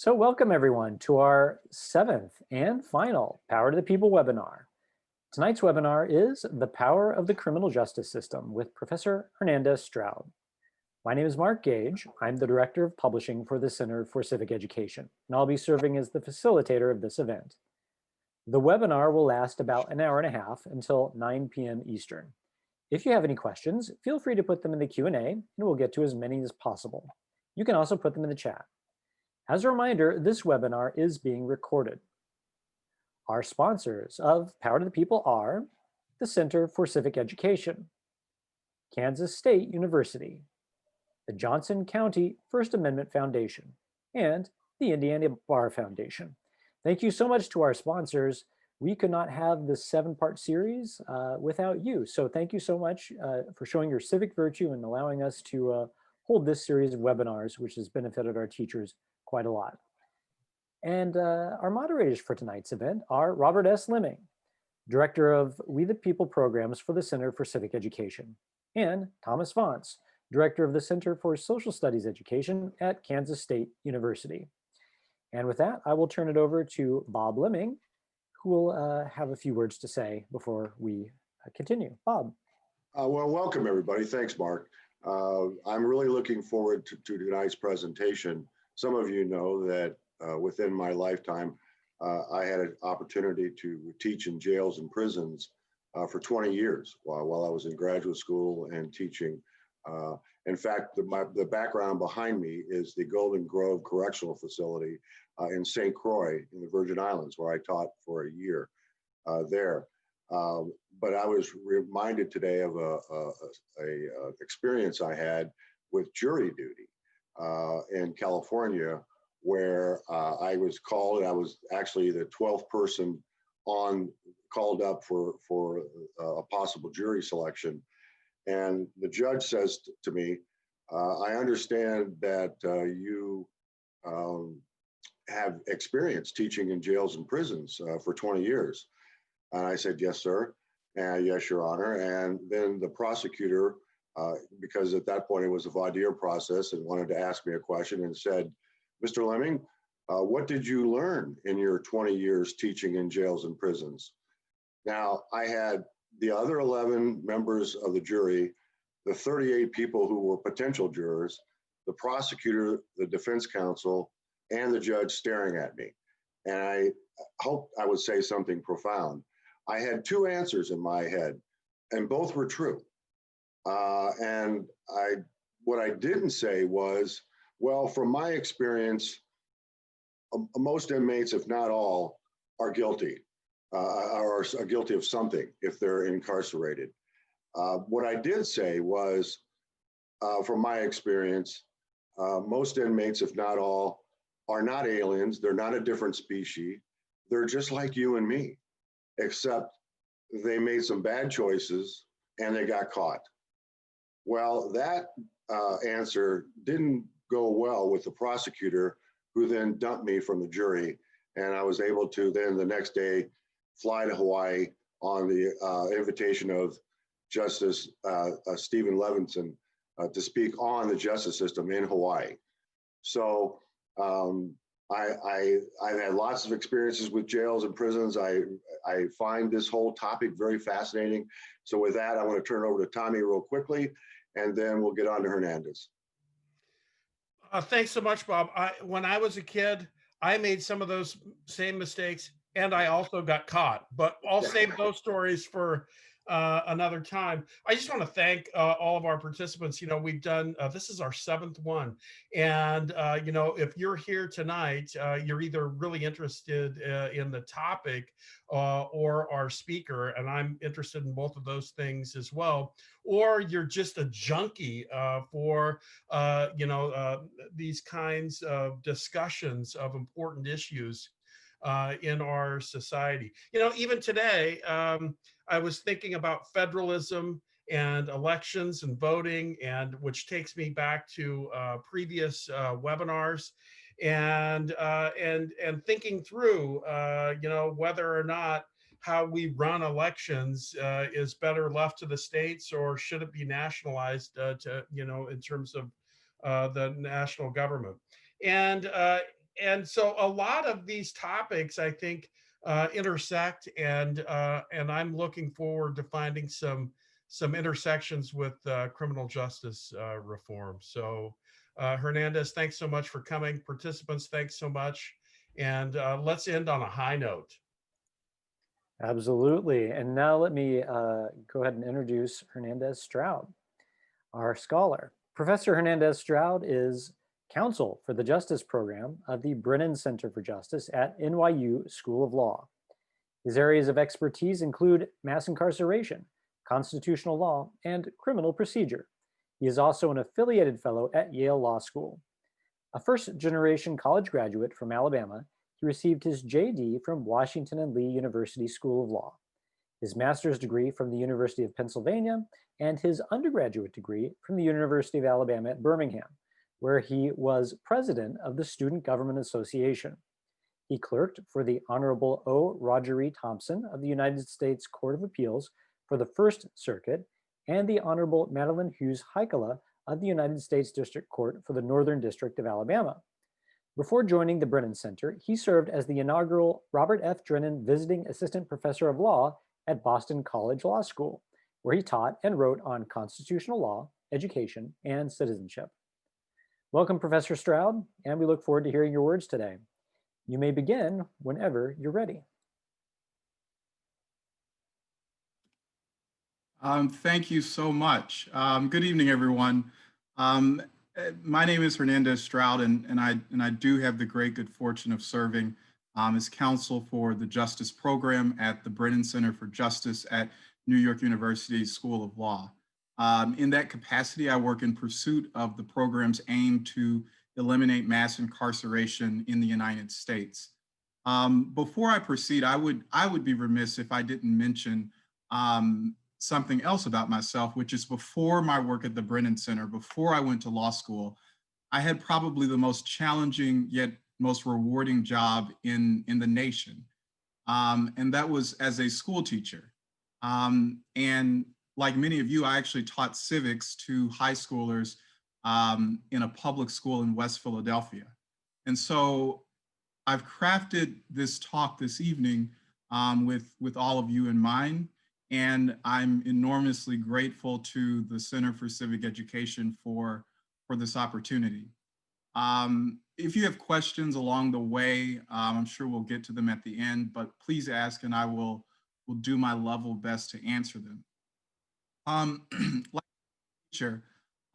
So welcome everyone to our seventh and final Power to the People webinar. Tonight's webinar is The Power of the Criminal Justice System with Professor Hernandez Stroud. My name is Mark Gage. I'm the Director of Publishing for the Center for Civic Education, and I'll be serving as the facilitator of this event. The webinar will last about an hour and a half until 9 p.m. Eastern. If you have any questions, feel free to put them in the Q&A and we'll get to as many as possible. You can also put them in the chat. As a reminder, this webinar is being recorded. Our sponsors of Power to the People are the Center for Civic Education, Kansas State University, the Johnson County First Amendment Foundation, and the Indiana Bar Foundation. Thank you so much to our sponsors. We could not have this 7-part series without you. So thank you so much for showing your civic virtue and allowing us to hold this series of webinars, which has benefited our teachers quite a lot. And our moderators for tonight's event are Robert S. Lemming, Director of We the People programs for the Center for Civic Education, and Thomas Vance, Director of the Center for Social Studies Education at Kansas State University. And with that, I will turn it over to Bob Lemming, who will have a few words to say before we continue. Bob. Well, welcome everybody. Thanks, Mark. I'm really looking forward to tonight's presentation. Some of you know that within my lifetime, I had an opportunity to teach in jails and prisons for 20 years while I was in graduate school and teaching. In fact, the background behind me is the Golden Grove Correctional Facility in St. Croix in the Virgin Islands, where I taught for a year there. But I was reminded today of a experience I had with jury duty in California, where I was called, and I was actually the 12th person called up for a possible jury selection. And the judge says to me, I understand that you have experience teaching in jails and prisons for 20 years. And I said, yes, sir. And yes, Your Honor. And then the prosecutor, because at that point it was a voir dire process, and wanted to ask me a question and said, Mr. Lemming, what did you learn in your 20 years teaching in jails and prisons? Now, I had the other 11 members of the jury, the 38 people who were potential jurors, the prosecutor, the defense counsel, and the judge staring at me. And I hoped I would say something profound. I had two answers in my head, and both were true. And what I didn't say was, well, from my experience, most inmates, if not all, are guilty, or are guilty of something if they're incarcerated. What I did say was, from my experience, most inmates, if not all, are not aliens. They're not a different species. They're just like you and me, except they made some bad choices and they got caught. Well, that answer didn't go well with the prosecutor, who then dumped me from the jury. And I was able to then the next day fly to Hawaii on the invitation of Justice Stephen Levinson to speak on the justice system in Hawaii. So I've had lots of experiences with jails and prisons. I find this whole topic very fascinating. So with that, I want to turn it over to Tommy real quickly, and then we'll get on to Hernandez. Thanks so much, Bob. When I was a kid, I made some of those same mistakes, and I also got caught. But I'll save those stories for another time. I just want to thank all of our participants. You know, we've done, this is our 7th one. And, you know, if you're here tonight, you're either really interested in the topic or our speaker, and I'm interested in both of those things as well, or you're just a junkie for, you know, these kinds of discussions of important issues in our society. You know, even today, I was thinking about federalism and elections and voting, and which takes me back to previous webinars, and thinking through, you know, whether or not how we run elections is better left to the states, or should it be nationalized to, you know, in terms of the national government. And and so a lot of these topics, I think, intersect, and I'm looking forward to finding some intersections with criminal justice reform. So, Hernandez, thanks so much for coming. Participants, thanks so much. And let's end on a high note. Absolutely. And now let me go ahead and introduce Hernandez Stroud, our scholar. Professor Hernandez Stroud is counsel for the Justice Program of the Brennan Center for Justice at NYU School of Law. His areas of expertise include mass incarceration, constitutional law, and criminal procedure. He is also an affiliated fellow at Yale Law School. A first-generation college graduate from Alabama, he received his JD from Washington and Lee University School of Law, his master's degree from the University of Pennsylvania, and his undergraduate degree from the University of Alabama at Birmingham, where he was president of the Student Government Association. He clerked for the Honorable O. Roger E. Thompson of the United States Court of Appeals for the First Circuit and the Honorable Madeline Hughes Heikkila of the United States District Court for the Northern District of Alabama. Before joining the Brennan Center, he served as the inaugural Robert F. Drennan Visiting Assistant Professor of Law at Boston College Law School, where he taught and wrote on constitutional law, education, and citizenship. Welcome, Professor Stroud, and we look forward to hearing your words today. You may begin whenever you're ready. Thank you so much. Good evening, everyone. My name is Hernandez Stroud, and I do have the great good fortune of serving as counsel for the Justice Program at the Brennan Center for Justice at New York University School of Law. In that capacity, I work in pursuit of the program's aim to eliminate mass incarceration in the United States. Before I proceed, I would be remiss if I didn't mention something else about myself, which is before my work at the Brennan Center, before I went to law school, I had probably the most challenging yet most rewarding job in the nation. And that was as a school teacher. And like many of you, I actually taught civics to high schoolers in a public school in West Philadelphia. And so I've crafted this talk this evening with all of you in mind. And I'm enormously grateful to the Center for Civic Education for this opportunity. If you have questions along the way, I'm sure we'll get to them at the end, but please ask and I will do my level best to answer them. Like teacher,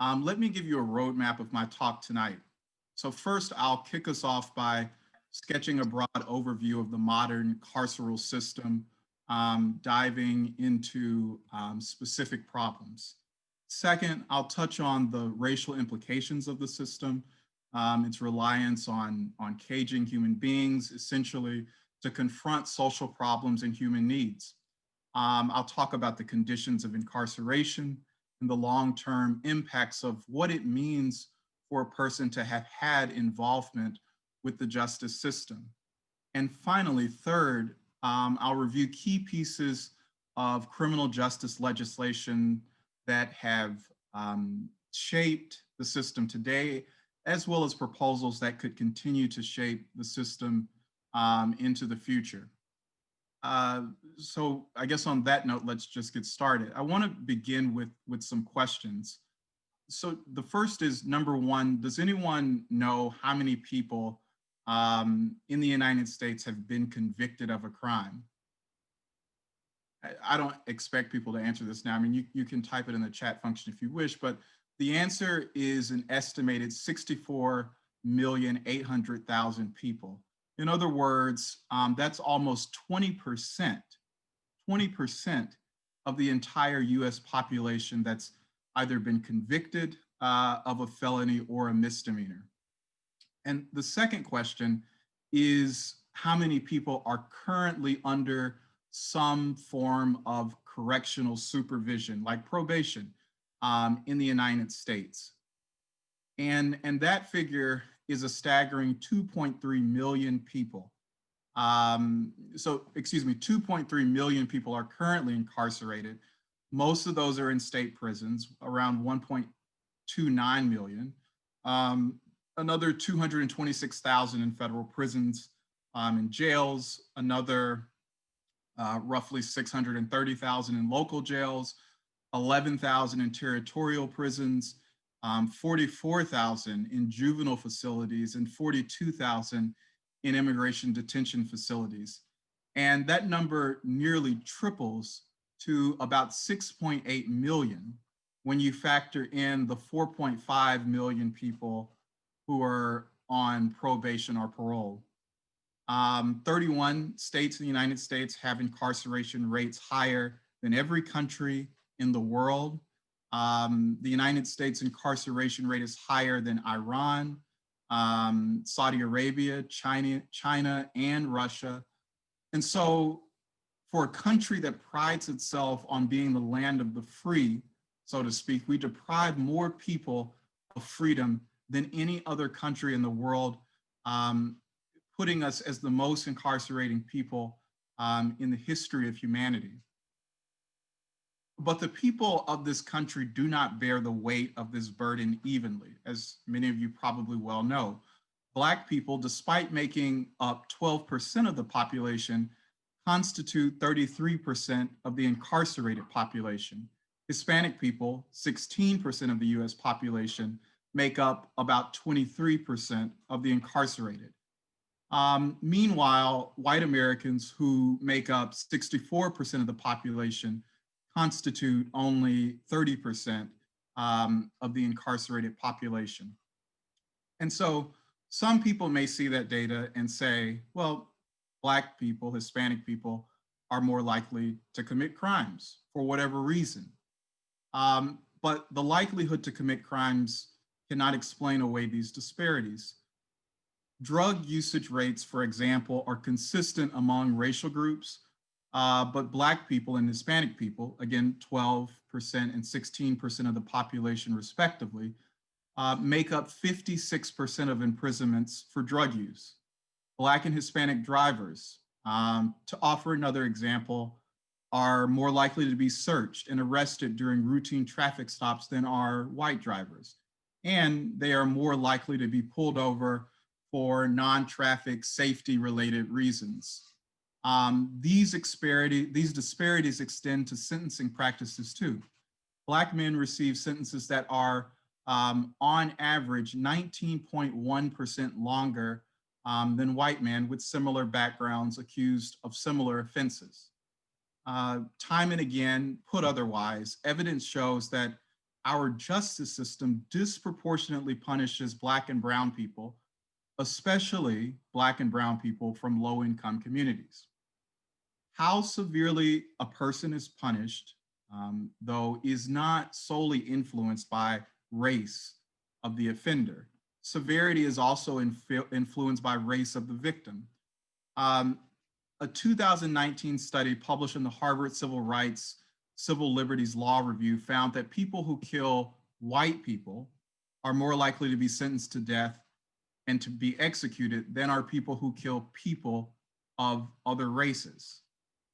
let me give you a roadmap of my talk tonight. So first, I'll kick us off by sketching a broad overview of the modern carceral system, diving into specific problems. Second, I'll touch on the racial implications of the system, its reliance on caging human beings, essentially to confront social problems and human needs. I'll talk about the conditions of incarceration and the long-term impacts of what it means for a person to have had involvement with the justice system. And finally, third, I'll review key pieces of criminal justice legislation that have shaped the system today, as well as proposals that could continue to shape the system into the future. So I guess on that note, let's just get started. I want to begin with some questions. So the first is, number one, does anyone know how many people in the United States have been convicted of a crime? I don't expect people to answer this now. I mean, you can type it in the chat function if you wish, but the answer is an estimated 64,800,000 people. In other words, that's almost 20% of the entire US population that's either been convicted of a felony or a misdemeanor. And the second question is, how many people are currently under some form of correctional supervision, like probation, in the United States? And that figure is a staggering 2.3 million people. 2.3 million people are currently incarcerated. Most of those are in state prisons, around 1.29 million. another 226,000 in federal prisons and jails, another roughly 630,000 in local jails, 11,000 in territorial prisons, 44,000 in juvenile facilities, and 42,000 in immigration detention facilities. And that number nearly triples to about 6.8 million when you factor in the 4.5 million people who are on probation or parole. 31 states in the United States have incarceration rates higher than every country in the world. The United States incarceration rate is higher than Iran, Saudi Arabia, China, and Russia. And so for a country that prides itself on being the land of the free, so to speak, we deprive more people of freedom than any other country in the world, putting us as the most incarcerating people in the history of humanity. But the people of this country do not bear the weight of this burden evenly, as many of you probably well know. Black people, despite making up 12% of the population, constitute 33% of the incarcerated population. Hispanic people, 16% of the US population, make up about 23% of the incarcerated. Meanwhile, white Americans, who make up 64% of the population, constitute only 30% of the incarcerated population. And so some people may see that data and say, well, Black people, Hispanic people are more likely to commit crimes for whatever reason. But the likelihood to commit crimes cannot explain away these disparities. Drug usage rates, for example, are consistent among racial groups, but Black people and Hispanic people, again, 12% and 16% of the population respectively, make up 56% of imprisonments for drug use. Black and Hispanic drivers, to offer another example, are more likely to be searched and arrested during routine traffic stops than are white drivers. And they are more likely to be pulled over for non-traffic safety related reasons. These disparities extend to sentencing practices too. Black men receive sentences that are on average 19.1% longer than white men with similar backgrounds accused of similar offenses. Time and again, put otherwise, evidence shows that our justice system disproportionately punishes Black and brown people, especially Black and brown people from low-income communities. How severely a person is punished, though, is not solely influenced by race of the offender. Severity is also influenced by race of the victim. A 2019 study published in the Harvard Civil Rights, Civil Liberties Law Review found that people who kill white people are more likely to be sentenced to death and to be executed than are people who kill people of other races.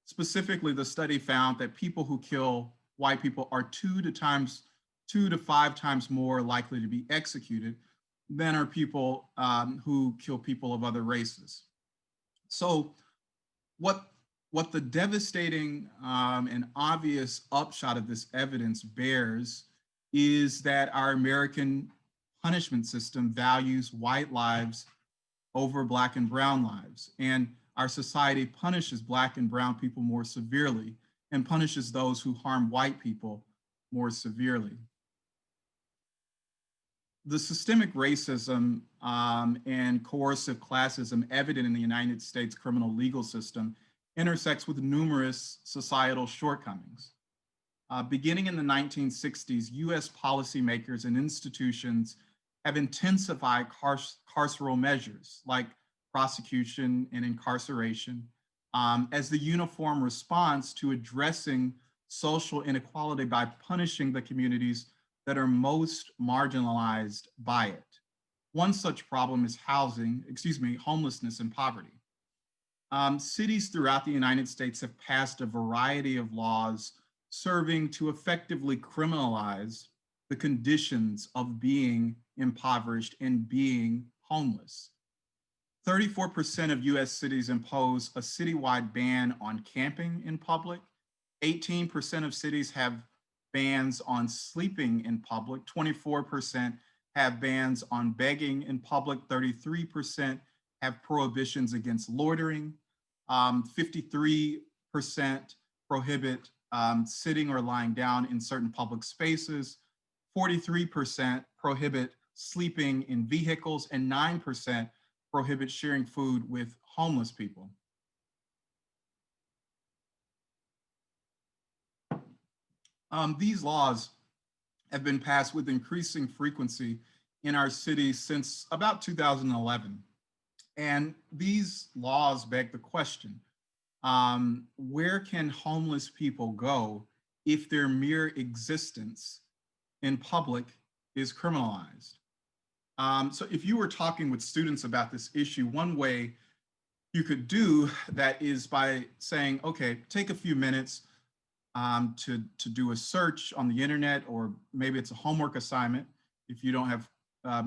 Specifically, the study found that people who kill white people are 2 to 5 times more likely to be executed than are people who kill people of other races. So what the devastating and obvious upshot of this evidence bears is that our American punishment system values white lives over Black and brown lives. And our society punishes Black and brown people more severely and punishes those who harm white people more severely. The systemic racism and coercive classism evident in the United States criminal legal system intersects with numerous societal shortcomings. Beginning in the 1960s, US policymakers and institutions have intensified carceral measures like prosecution and incarceration as the uniform response to addressing social inequality by punishing the communities that are most marginalized by it. One such problem is homelessness and poverty. Cities throughout the United States have passed a variety of laws serving to effectively criminalize the conditions of being impoverished, and being homeless. 34% of US cities impose a citywide ban on camping in public. 18% of cities have bans on sleeping in public. 24% have bans on begging in public. 33% have prohibitions against loitering. 53% prohibit sitting or lying down in certain public spaces. 43% prohibit sleeping in vehicles, and 9% prohibit sharing food with homeless people. These laws have been passed with increasing frequency in our city since about 2011. And these laws beg the question, where can homeless people go if their mere existence in public is criminalized? So if you were talking with students about this issue, one way you could do that is by saying, okay, take a few minutes to do a search on the internet, or maybe it's a homework assignment if you don't have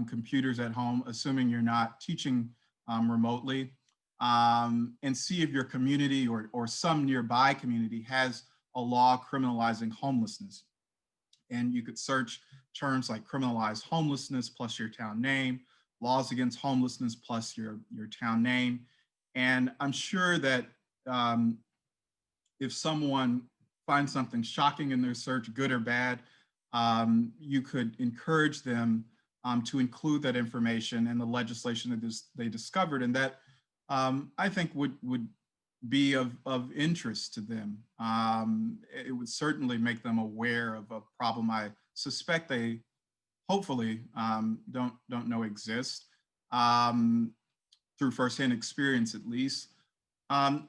computers at home, assuming you're not teaching remotely, and see if your community or some nearby community has a law criminalizing homelessness. And you could search terms like criminalized homelessness plus your town name, laws against homelessness plus your town name. And I'm sure that if someone finds something shocking in their search, good or bad, you could encourage them to include that information in the legislation that they discovered, and that I think would be of interest to them. It would certainly make them aware of a problem I suspect they hopefully don't know exists, through firsthand experience at least.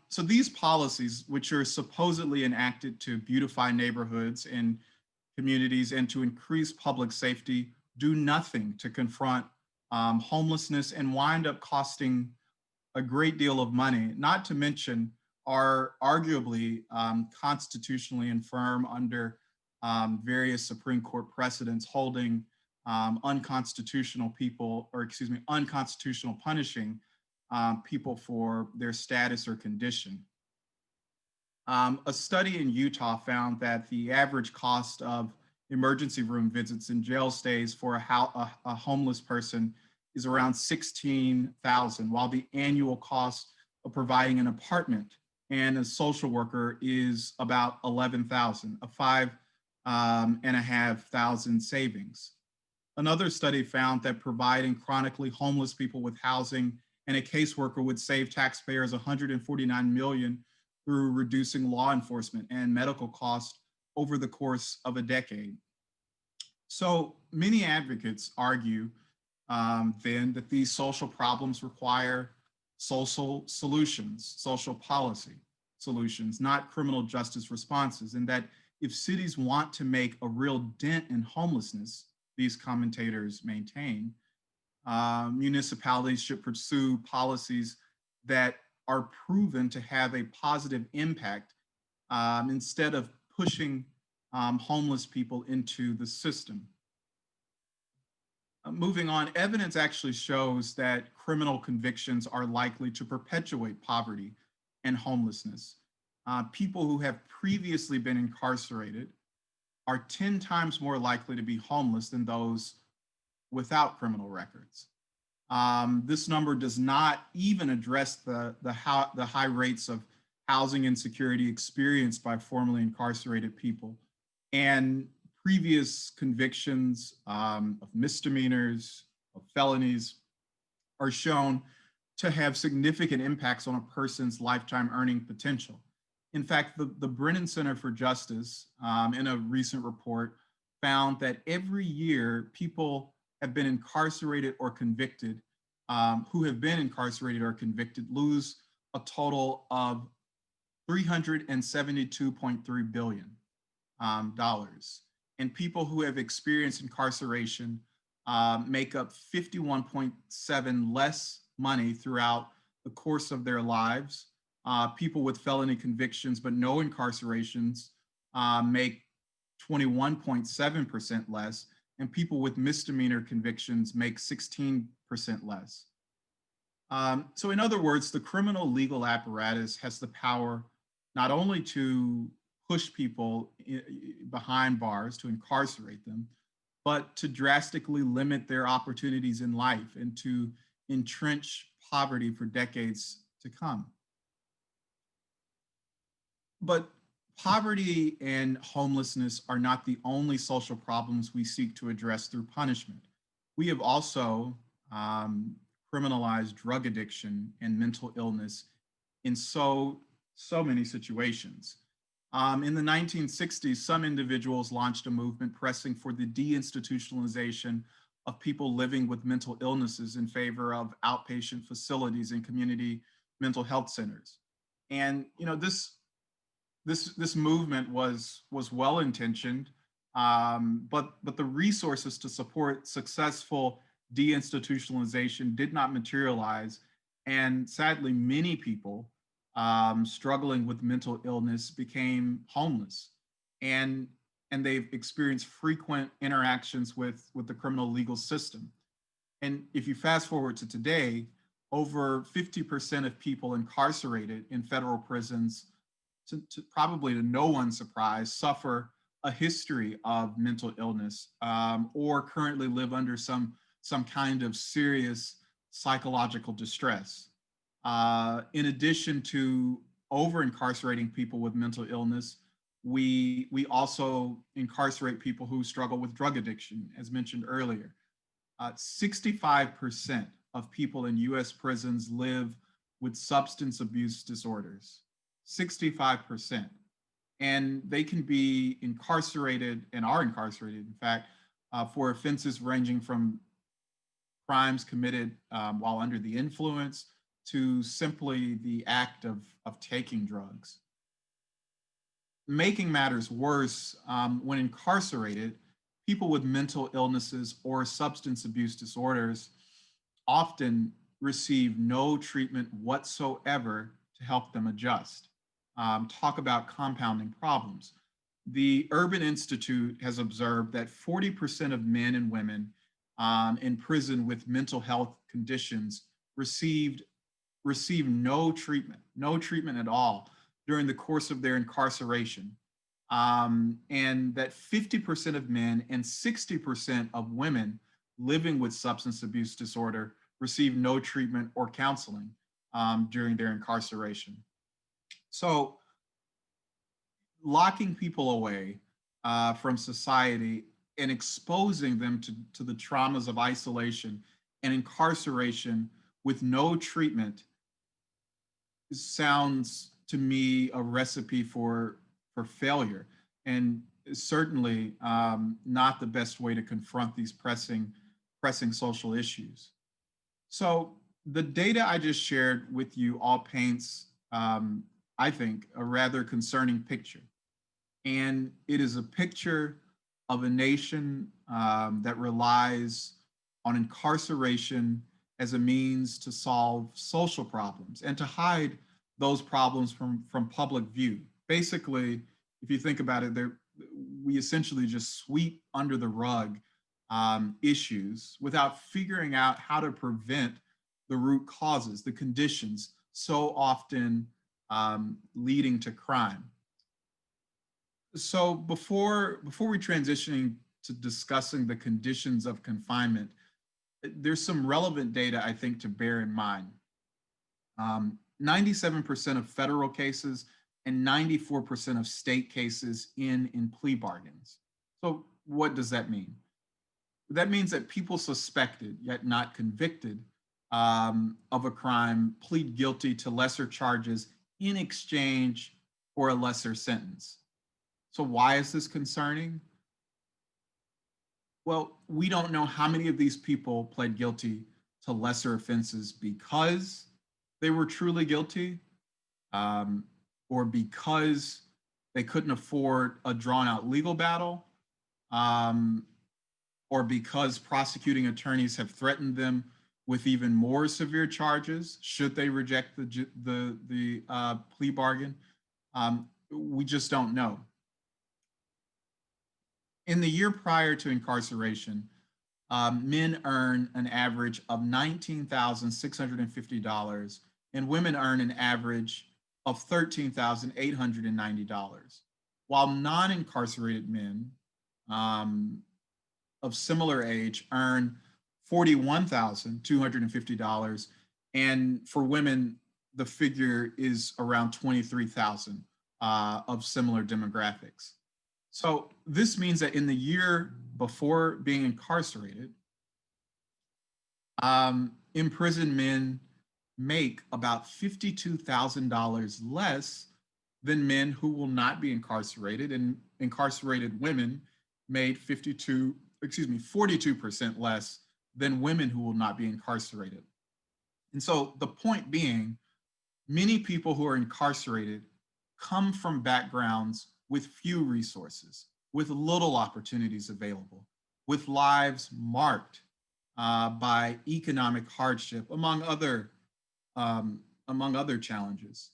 So these policies, which are supposedly enacted to beautify neighborhoods and communities and to increase public safety, do nothing to confront homelessness and wind up costing a great deal of money, not to mention are arguably constitutionally infirm under various Supreme Court precedents holding unconstitutional punishing people for their status or condition. A study in Utah found that the average cost of emergency room visits and jail stays for a homeless person is around $16,000, while the annual cost of providing an apartment and a social worker is about $11,000, a $5,500 savings. Another study found that providing chronically homeless people with housing and a caseworker would save taxpayers $149 million through reducing law enforcement and medical costs over the course of a decade. So many advocates argue then that these social problems require social solutions, social policy solutions, not criminal justice responses, and that if cities want to make a real dent in homelessness, these commentators maintain, municipalities should pursue policies that are proven to have a positive impact instead of pushing homeless people into the system. Moving on, evidence actually shows that criminal convictions are likely to perpetuate poverty and homelessness. People who have previously been incarcerated are 10 times more likely to be homeless than those without criminal records. This number does not even address the high rates of housing insecurity experienced by formerly incarcerated people and previous convictions of misdemeanors, of felonies, are shown to have significant impacts on a person's lifetime earning potential. In fact, the Brennan Center for Justice, in a recent report, found that every year people have been incarcerated or convicted, who have been incarcerated or convicted, lose a total of $372.3 billion. And people who have experienced incarceration make up 51.7 less money throughout the course of their lives. People with felony convictions but no incarcerations make 21.7% less, and people with misdemeanor convictions make 16% less. So in other words, the criminal legal apparatus has the power not only to push people behind bars, to incarcerate them, but to drastically limit their opportunities in life and to entrench poverty for decades to come. But poverty and homelessness are not the only social problems we seek to address through punishment. We have also criminalized drug addiction and mental illness in so many situations. In the 1960s, some individuals launched a movement pressing for the deinstitutionalization of people living with mental illnesses in favor of outpatient facilities and community mental health centers. And this movement was well-intentioned, but the resources to support successful deinstitutionalization did not materialize. And sadly, many people struggling with mental illness became homeless, and they've experienced frequent interactions with the criminal legal system. And if you fast forward to today, over 50% of people incarcerated in federal prisons, probably to no one's surprise, suffer a history of mental illness or currently live under some kind of serious psychological distress. In addition to over-incarcerating people with mental illness, we also incarcerate people who struggle with drug addiction, as mentioned earlier. 65% of people in US prisons live with substance abuse disorders. 65%. And they can be incarcerated and are incarcerated, in fact, for offenses ranging from crimes committed while under the influence to simply the act of taking drugs. Making matters worse, when incarcerated, people with mental illnesses or substance abuse disorders often receive no treatment whatsoever to help them adjust. Talk about compounding problems. The Urban Institute has observed that 40% of men and women in prison with mental health conditions receive no treatment at all during the course of their incarceration. And that 50% of men and 60% of women living with substance abuse disorder receive no treatment or counseling during their incarceration. So locking people away from society and exposing them to the traumas of isolation and incarceration with no treatment sounds to me a recipe for failure, and certainly not the best way to confront these pressing social issues. So the data I just shared with you all paints, I think, a rather concerning picture. And it is a picture of a nation that relies on incarceration as a means to solve social problems and to hide those problems from public view. Basically, if you think about it, we essentially just sweep under the rug issues without figuring out how to prevent the root causes, the conditions so often leading to crime. So before we transitioning to discussing the conditions of confinement, there's some relevant data I think to bear in mind. 97% of federal cases and 94% of state cases end in plea bargains. So what does that mean? That means that people suspected yet not convicted of a crime plead guilty to lesser charges in exchange for a lesser sentence. So why is this concerning? Well, we don't know how many of these people pled guilty to lesser offenses because they were truly guilty, or because they couldn't afford a drawn-out legal battle, or because prosecuting attorneys have threatened them with even more severe charges should they reject the plea bargain. We just don't know. In the year prior to incarceration, men earn an average of $19,650, and women earn an average of $13,890, while non-incarcerated men of similar age earn $41,250, and for women, the figure is around 23,000 of similar demographics. So this means that in the year before being incarcerated, imprisoned men make about $52,000 less than men who will not be incarcerated, and incarcerated women made 42% less than women who will not be incarcerated. And so the point being, many people who are incarcerated come from backgrounds with few resources, with little opportunities available, with lives marked by economic hardship, among other challenges.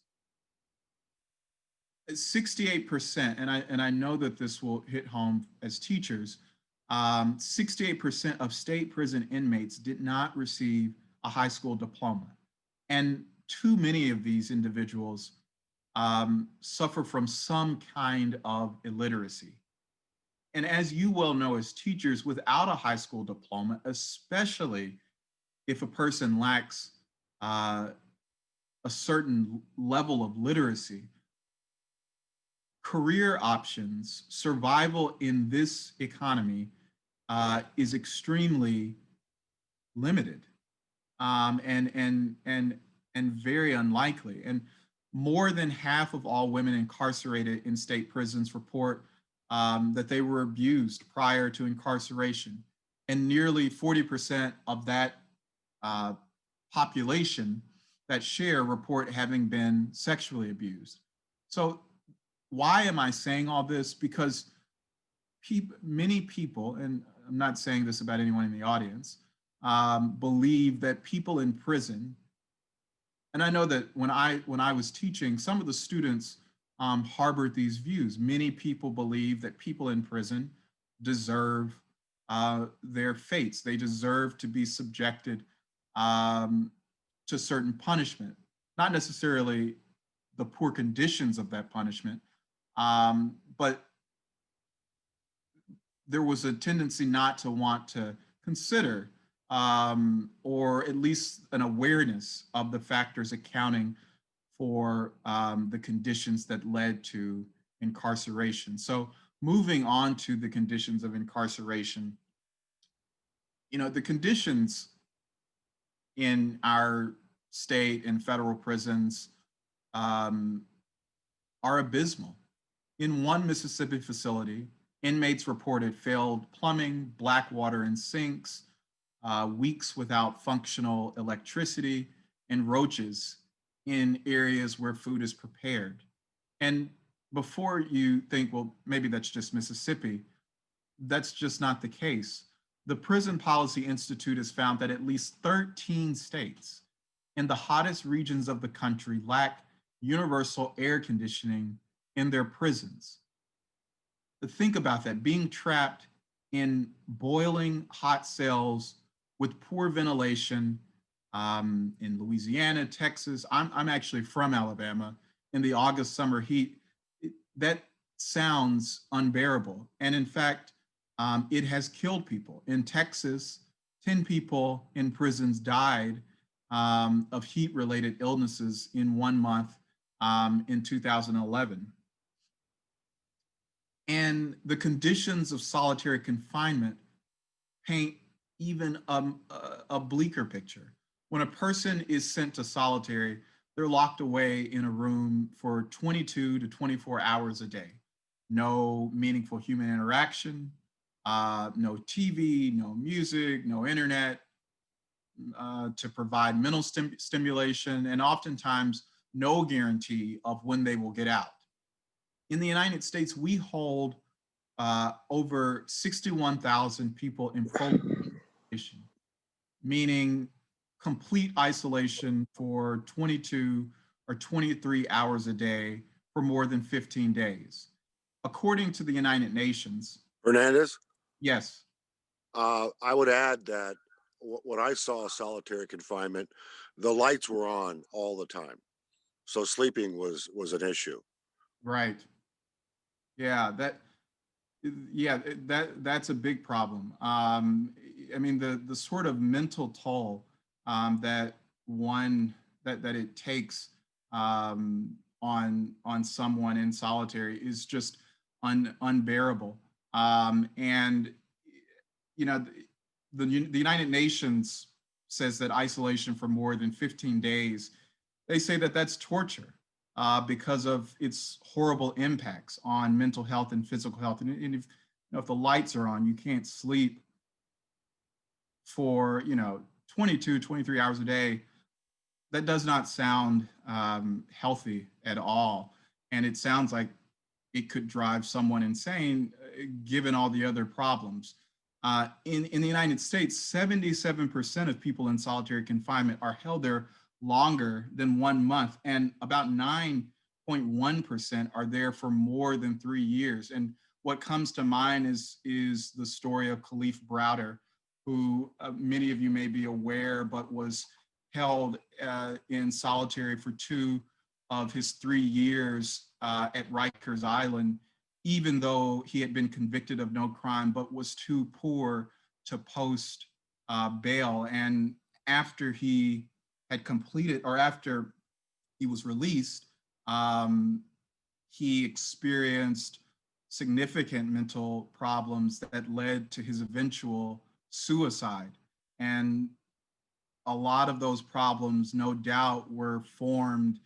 68%, and I know that this will hit home as teachers, 68% of state prison inmates did not receive a high school diploma. And too many of these individuals suffer from some kind of illiteracy. And as you well know as teachers, without a high school diploma, especially if a person lacks a certain level of literacy, career options, survival in this economy is extremely limited and very unlikely. And more than half of all women incarcerated in state prisons report that they were abused prior to incarceration. And nearly 40% of that population that share report having been sexually abused. So why am I saying all this? Because many people, and I'm not saying this about anyone in the audience, believe that people in prison, and I know that when I was teaching, some of the students harbored these views. Many people believe that people in prison deserve their fates. They deserve to be subjected to certain punishment, not necessarily the poor conditions of that punishment, but there was a tendency not to want to consider or at least an awareness of the factors accounting for the conditions that led to incarceration. So moving on to the conditions of incarceration, the conditions in our state and federal prisons are abysmal. In one Mississippi facility, inmates reported failed plumbing, black water in sinks, weeks without functional electricity, and roaches in areas where food is prepared. And before you think, well, maybe that's just Mississippi, that's just not the case. The Prison Policy Institute has found that at least 13 states in the hottest regions of the country lack universal air conditioning in their prisons. Think about that, being trapped in boiling hot cells with poor ventilation in Louisiana, Texas. I'm actually from Alabama. In the August summer heat, that sounds unbearable. And in fact, it has killed people. In Texas, 10 people in prisons died of heat-related illnesses in 1 month in 2011. And the conditions of solitary confinement paint even a bleaker picture. When a person is sent to solitary, they're locked away in a room for 22 to 24 hours a day. No meaningful human interaction, no TV, no music, no internet to provide mental stimulation, and oftentimes no guarantee of when they will get out. In the United States, we hold over 61,000 people in prolonged isolation, meaning complete isolation for 22 or 23 hours a day for more than 15 days. According to the United Nations, Hernandez, Yes. I would add that when I saw solitary confinement, the lights were on all the time. So sleeping was an issue. Right. Yeah, that's a big problem. I mean, the sort of mental toll that that it takes on someone in solitary is just unbearable. And you know, the United Nations says that isolation for more than 15 days, they say that that's torture because of its horrible impacts on mental health and physical health. And if, if the lights are on, you can't sleep for, 22, 23 hours a day. That does not sound healthy at all. And it sounds like it could drive someone insane, given all the other problems. In the United States, 77% of people in solitary confinement are held there longer than 1 month, and about 9.1% are there for more than 3 years. And what comes to mind is the story of Khalif Browder, who many of you may be aware, but was held in solitary for 2 of his 3 years at Rikers Island, even though he had been convicted of no crime, but was too poor to post bail. And after he had completed, or after he was released, he experienced significant mental problems that led to his eventual suicide. And a lot of those problems, no doubt, were formed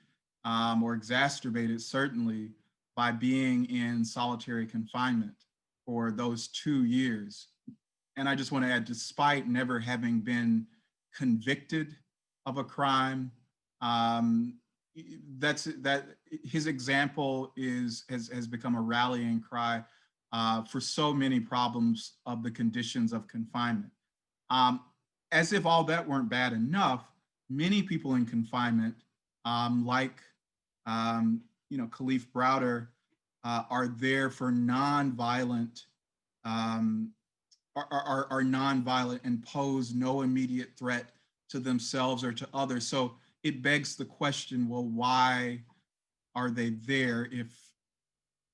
or exacerbated, certainly, by being in solitary confinement for those 2 years. And I just want to add, despite never having been convicted of a crime, that his example has become a rallying cry for so many problems of the conditions of confinement. As if all that weren't bad enough, many people in confinement, like Khalif Browder, are there for nonviolent, are nonviolent and pose no immediate threat to themselves or to others. So it begs the question, well, why are they there if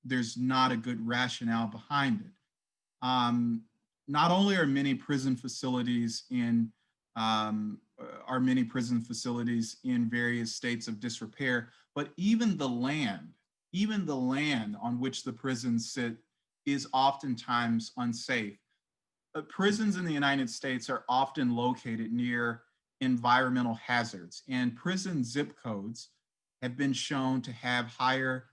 there's not a good rationale behind it? Not only are many prison facilities in various states of disrepair, but even the land on which the prisons sit is oftentimes unsafe. Prisons in the United States are often located near environmental hazards, and prison zip codes have been shown to have higher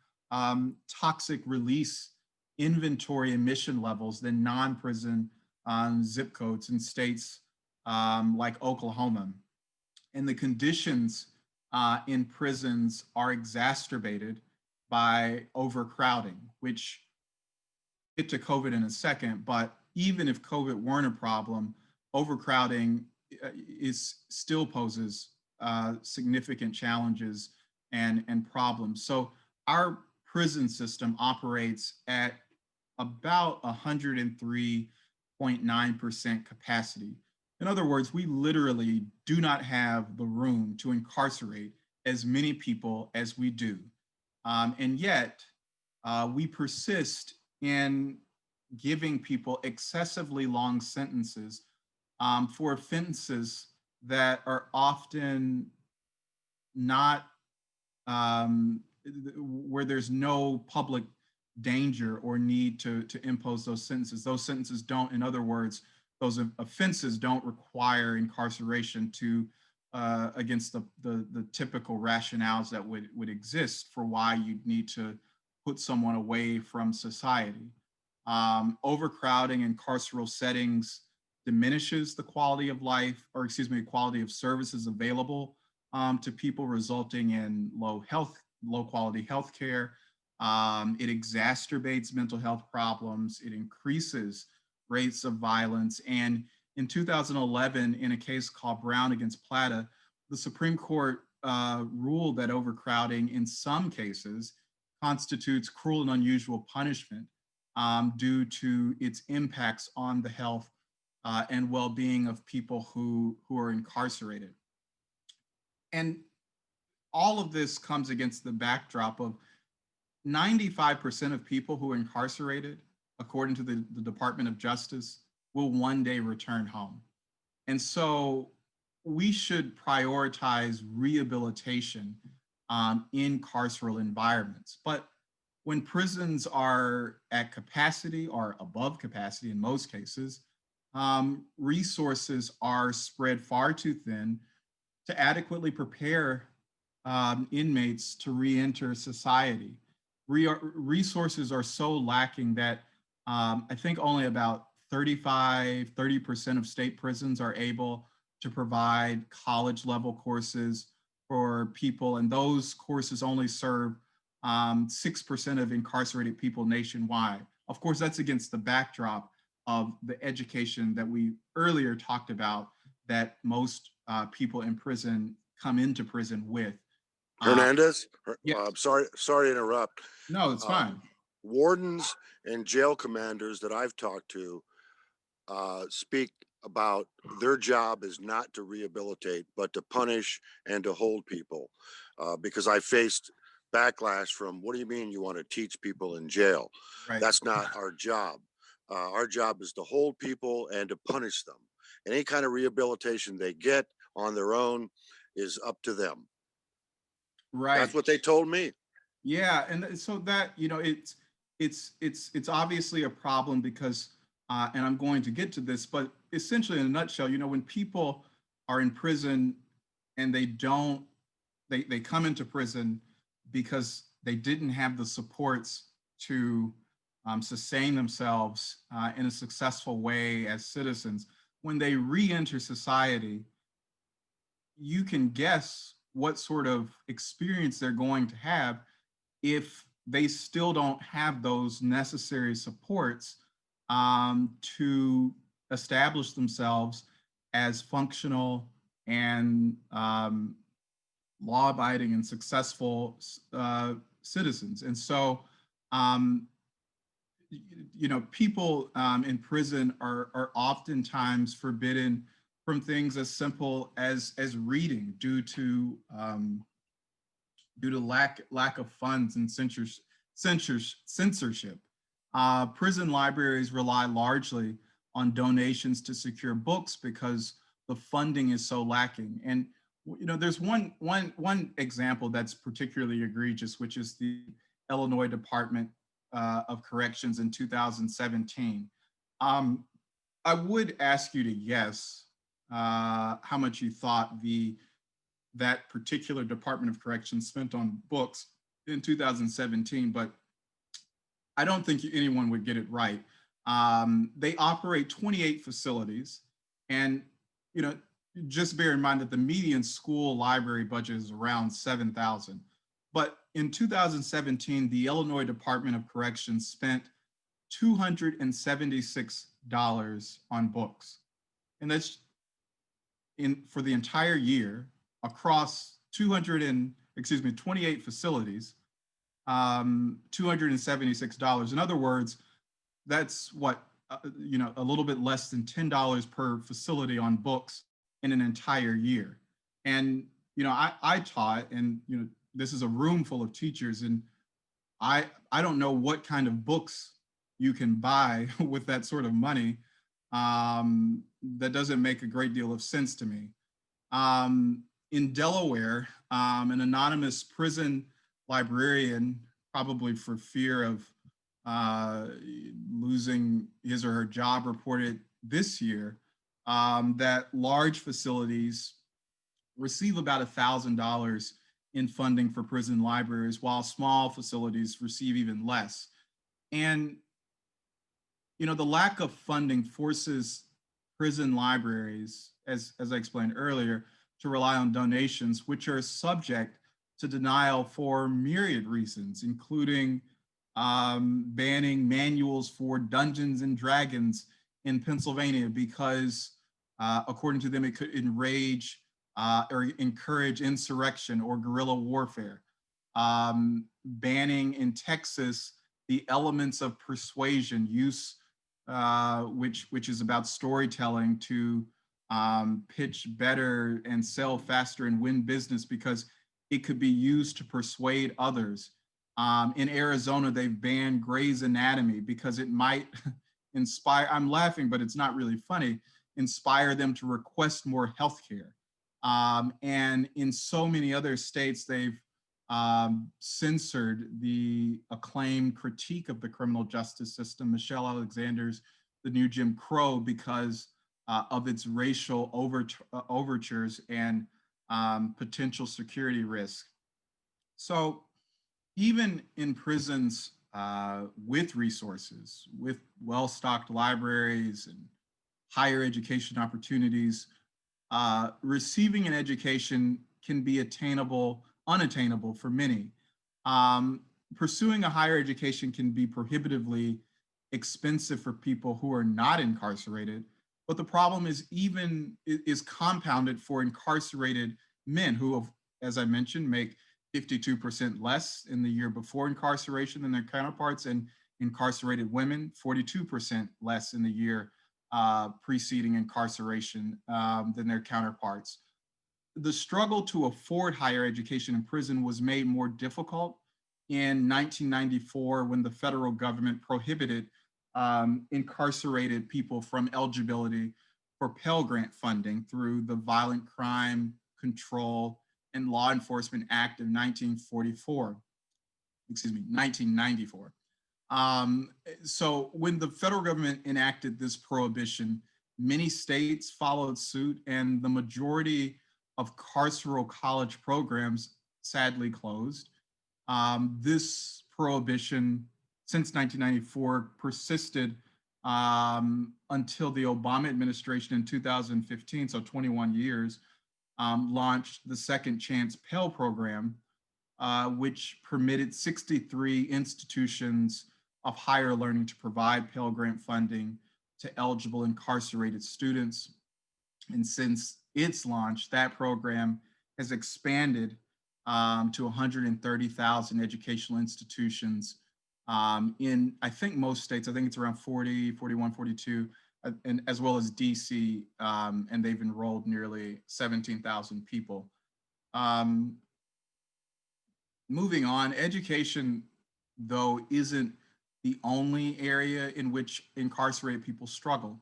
toxic release inventory emission levels than non-prison zip codes in states like Oklahoma. And the conditions in prisons are exacerbated by overcrowding, which I'll get to COVID in a second, but even if COVID weren't a problem, overcrowding still poses significant challenges and problems. So our prison system operates at about 103.9% capacity. In other words, we literally do not have the room to incarcerate as many people as we do. And yet, we persist in giving people excessively long sentences for offenses that are often not, where there's no public danger or need to impose those sentences. Those sentences don't, in other words, those offenses don't require incarceration to against the typical rationales that would exist for why you'd need to put someone away from society. Overcrowding in carceral settings diminishes the quality of life, or excuse me, quality of services available to people, resulting in low quality health care. It exacerbates mental health problems. It increases rates of violence. And in 2011, in a case called Brown against Plata, the Supreme Court ruled that overcrowding in some cases constitutes cruel and unusual punishment due to its impacts on the health and well-being of people who are incarcerated. And all of this comes against the backdrop of 95% of people who are incarcerated, according to the Department of Justice, will one day return home. And so we should prioritize rehabilitation in carceral environments. But when prisons are at capacity or above capacity in most cases, resources are spread far too thin to adequately prepare inmates to re-enter society. Resources are so lacking that I think only about 30% of state prisons are able to provide college level courses for people, and those courses only serve 6% of incarcerated people nationwide. Of course, that's against the backdrop of the education that we earlier talked about that most people in prison come into prison with. Hernandez, Yes. sorry to interrupt. No, it's fine. Wardens and jail commanders that I've talked to speak about their job is not to rehabilitate, but to punish and to hold people. Because I faced backlash from, what do you mean you want to teach people in jail? Right. That's not our job. Our job is to hold people and to punish them. Any kind of rehabilitation they get on their own is up to them. Right. That's what they told me. Yeah, and so that, it's obviously a problem because, and I'm going to get to this, but essentially in a nutshell, when people are in prison and they come into prison because they didn't have the supports to sustain themselves in a successful way as citizens. When they re-enter society, you can guess what sort of experience they're going to have if they still don't have those necessary supports to establish themselves as functional and law-abiding and successful citizens. And so, people in prison are oftentimes forbidden from things as simple as reading due to lack of funds and censorship. Prison libraries rely largely on donations to secure books because the funding is so lacking. And there's one example that's particularly egregious, which is the Illinois Department of Corrections in 2017. I would ask you to guess how much you thought that particular Department of Corrections spent on books in 2017, but I don't think anyone would get it right. They operate 28 facilities, and just bear in mind that the median school library budget is around $7,000. But in 2017, the Illinois Department of Corrections spent $276 on books, and that's for the entire year across 28 facilities, $276. In other words, that's what, a little bit less than $10 per facility on books in an entire year. And, I taught, and, this is a room full of teachers, and I don't know what kind of books you can buy with that sort of money. That doesn't make a great deal of sense to me. In Delaware, an anonymous prison librarian, probably for fear of losing his or her job, reported this year that large facilities receive about $1,000 in funding for prison libraries, while small facilities receive even less. And the lack of funding forces prison libraries, as I explained earlier, to rely on donations, which are subject to denial for myriad reasons, including banning manuals for Dungeons and Dragons in Pennsylvania because, according to them, it could enrage or encourage insurrection or guerrilla warfare. Banning in Texas the elements of persuasion, use, which is about storytelling to pitch better and sell faster and win business because it could be used to persuade others. In Arizona, they've banned Grey's Anatomy because it might inspire, I'm laughing, but it's not really funny, inspire them to request more healthcare. And in so many other states, they've censored the acclaimed critique of the criminal justice system, Michelle Alexander's The New Jim Crow, because of its racial overtures and potential security risk. So even in prisons with resources, with well-stocked libraries and higher education opportunities, receiving an education can be unattainable for many. Pursuing a higher education can be prohibitively expensive for people who are not incarcerated, but the problem is compounded for incarcerated men who, as I mentioned, make 52% less in the year before incarceration than their counterparts, and incarcerated women 42% less in the year preceding incarceration than their counterparts. The struggle to afford higher education in prison was made more difficult in 1994 when the federal government prohibited incarcerated people from eligibility for Pell Grant funding through the Violent Crime Control and Law Enforcement Act of 1994. Excuse me, 1994. So when the federal government enacted this prohibition, many states followed suit, and the majority of carceral college programs sadly closed. This prohibition since 1994 persisted until the Obama administration in 2015, so 21 years, launched the Second Chance Pell Program, which permitted 63 institutions of higher learning to provide Pell Grant funding to eligible incarcerated students. And since its launch, that program has expanded to 130,000 educational institutions in, I think, most states. I think it's around 40, 41, 42, and as well as DC, and they've enrolled nearly 17,000 people. Moving on, education, though, isn't the only area in which incarcerated people struggle.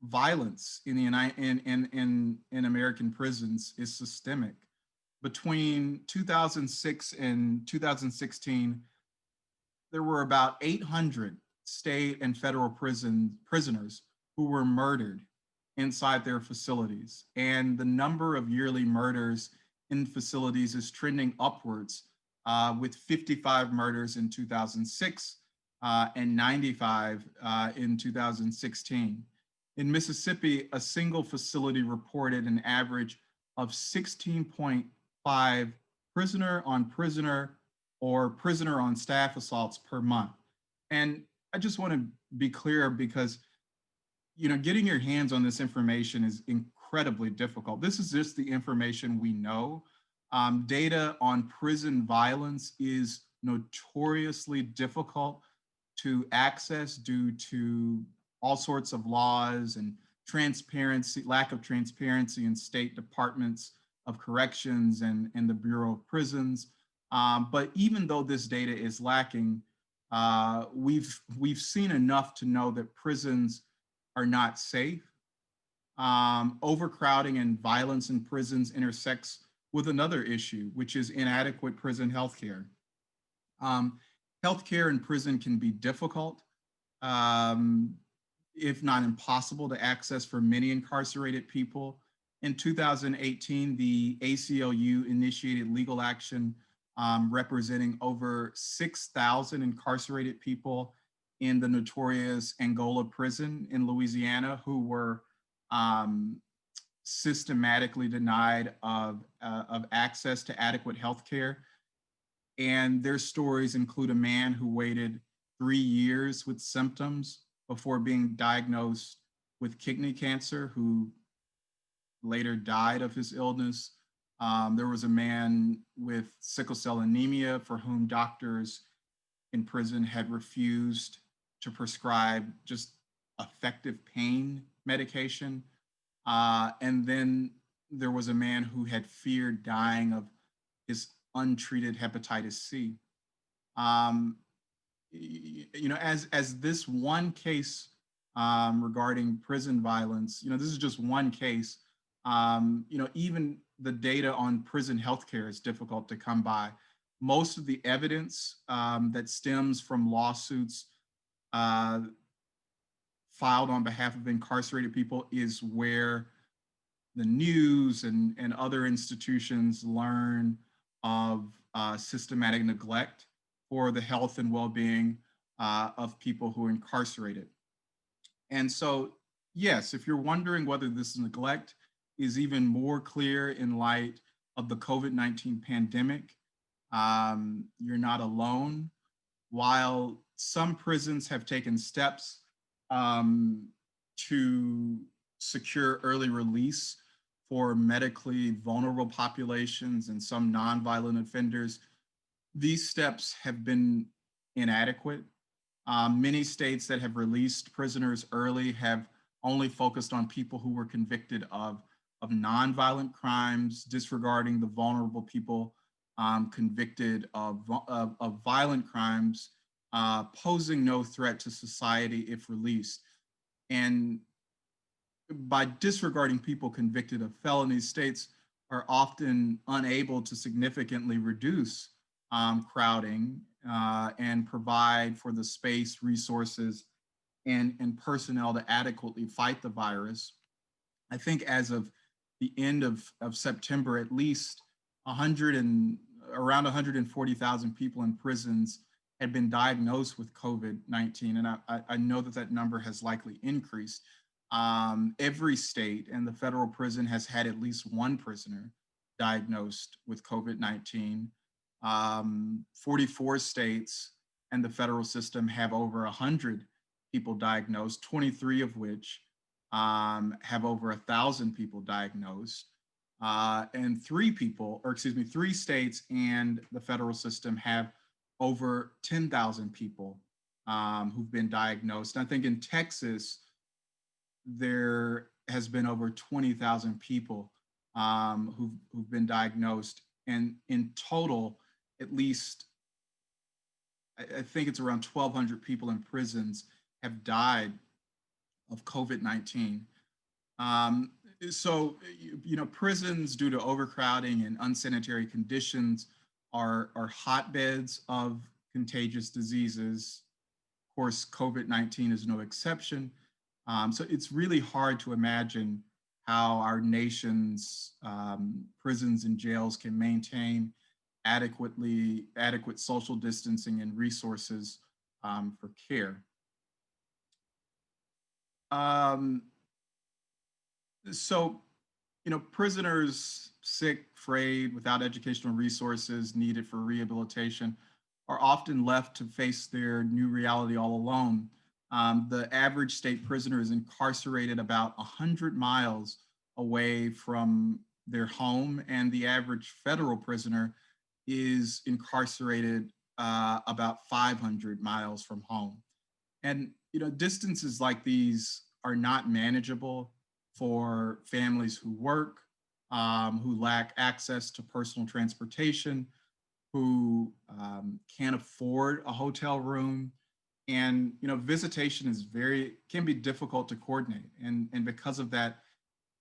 Violence in American prisons is systemic. Between 2006 and 2016, there were about 800 state and federal prisoners who were murdered inside their facilities. And the number of yearly murders in facilities is trending upwards, with 55 murders in 2006 and 95 in 2016. In Mississippi, a single facility reported an average of 16.5 prisoner on prisoner or prisoner on staff assaults per month. And I just want to be clear because, getting your hands on this information is incredibly difficult. This is just the information we know. Data on prison violence is notoriously difficult to access due to all sorts of laws and lack of transparency in state departments of corrections and the Bureau of Prisons. But even though this data is lacking, we've seen enough to know that prisons are not safe. Overcrowding and violence in prisons intersects with another issue, which is inadequate prison healthcare. Healthcare in prison can be difficult, if not impossible, to access for many incarcerated people. In 2018, the ACLU initiated legal action representing over 6,000 incarcerated people in the notorious Angola prison in Louisiana who were systematically denied of access to adequate health care. And their stories include a man who waited 3 years with symptoms before being diagnosed with kidney cancer, who later died of his illness. There was a man with sickle cell anemia for whom doctors in prison had refused to prescribe just effective pain medication. And then there was a man who had feared dying of his untreated hepatitis C. Um, as this one case regarding prison violence, this is just one case. Even the data on prison healthcare is difficult to come by. Most of the evidence that stems from lawsuits filed on behalf of incarcerated people is where the news and other institutions learn of systematic neglect for the health and well-being of people who are incarcerated. And so, yes, if you're wondering whether this neglect is even more clear in light of the COVID-19 pandemic, you're not alone. While some prisons have taken steps to secure early release for medically vulnerable populations and some nonviolent offenders, these steps have been inadequate. Many states that have released prisoners early have only focused on people who were convicted of nonviolent crimes, disregarding the vulnerable people convicted of violent crimes, posing no threat to society if released. And by disregarding people convicted of felonies, states are often unable to significantly reduce crowding and provide for the space, resources, and personnel to adequately fight the virus. I think as of the end of September, at least around 140,000 people in prisons had been diagnosed with COVID-19. And I know that number has likely increased. Every state and the federal prison has had at least one prisoner diagnosed with COVID-19. 44 states and the federal system have over 100 people diagnosed, 23 of which have over 1,000 people diagnosed. And three states and the federal system have over 10,000 people who've been diagnosed. And I think in Texas, there has been over 20,000 people who've been diagnosed. And in total, at least, I think it's around 1,200 people in prisons have died of COVID-19. So, prisons, due to overcrowding and unsanitary conditions, are hotbeds of contagious diseases. Of course, COVID-19 is no exception. So it's really hard to imagine how our nation's prisons and jails can maintain adequate social distancing and resources for care. So, prisoners sick, frayed, without educational resources needed for rehabilitation are often left to face their new reality all alone. The average state prisoner is incarcerated about 100 miles away from their home, and the average federal prisoner is incarcerated about 500 miles from home. And distances like these are not manageable for families who work, who lack access to personal transportation, who can't afford a hotel room. And visitation can be difficult to coordinate. And because of that,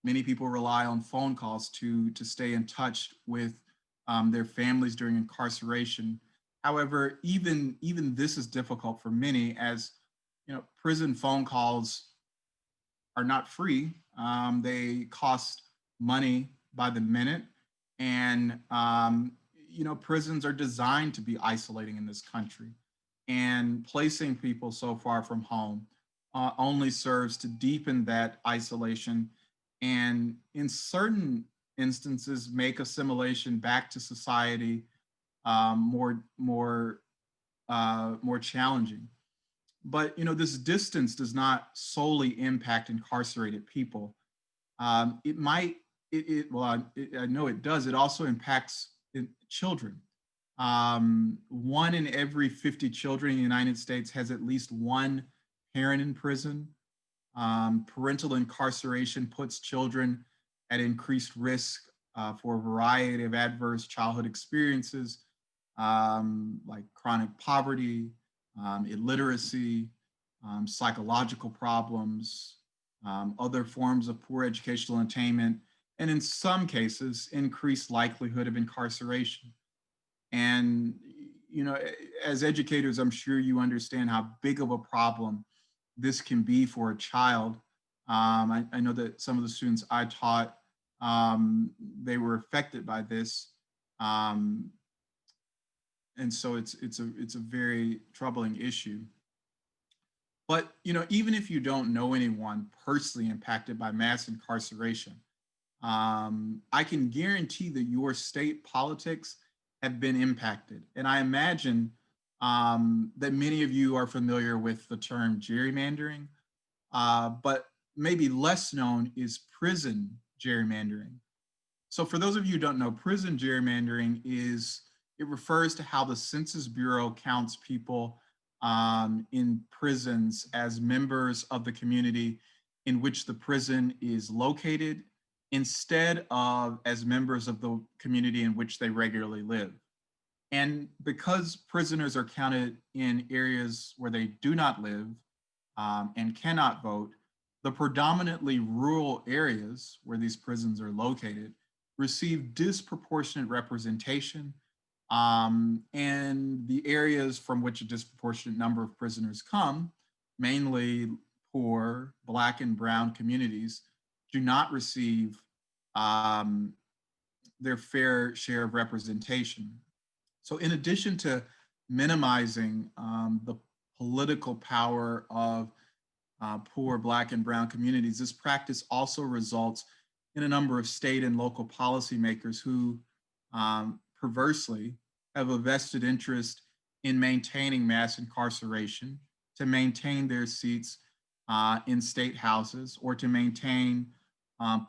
many people rely on phone calls to stay in touch with their families during incarceration. However, even this is difficult for many, as prison phone calls are not free. They cost money by the minute, and prisons are designed to be isolating in this country, and placing people so far from home only serves to deepen that isolation, and in certain instances make assimilation back to society more challenging. But this distance does not solely impact incarcerated people. I know it does. It also impacts children. 1 in every 50 children in the United States has at least one parent in prison. Parental incarceration puts children at increased risk for a variety of adverse childhood experiences, like chronic poverty, illiteracy, psychological problems, other forms of poor educational attainment, and in some cases, increased likelihood of incarceration. And, you know, as educators, I'm sure you understand how big of a problem this can be for a child. I know that some of the students I taught, they were affected by this. And so it's a very troubling issue. But, you know, even if you don't know anyone personally impacted by mass incarceration, I can guarantee that your state politics have been impacted. And I imagine that many of you are familiar with the term gerrymandering, but maybe less known is prison gerrymandering. So for those of you who don't know, prison gerrymandering it refers to how the Census Bureau counts people in prisons as members of the community in which the prison is located, instead of as members of the community in which they regularly live. And because prisoners are counted in areas where they do not live and cannot vote, the predominantly rural areas where these prisons are located receive disproportionate representation, and the areas from which a disproportionate number of prisoners come, mainly poor Black and Brown communities, do not receive their fair share of representation. So in addition to minimizing the political power of poor Black and Brown communities, this practice also results in a number of state and local policymakers who perversely have a vested interest in maintaining mass incarceration, to maintain their seats in state houses, or to maintain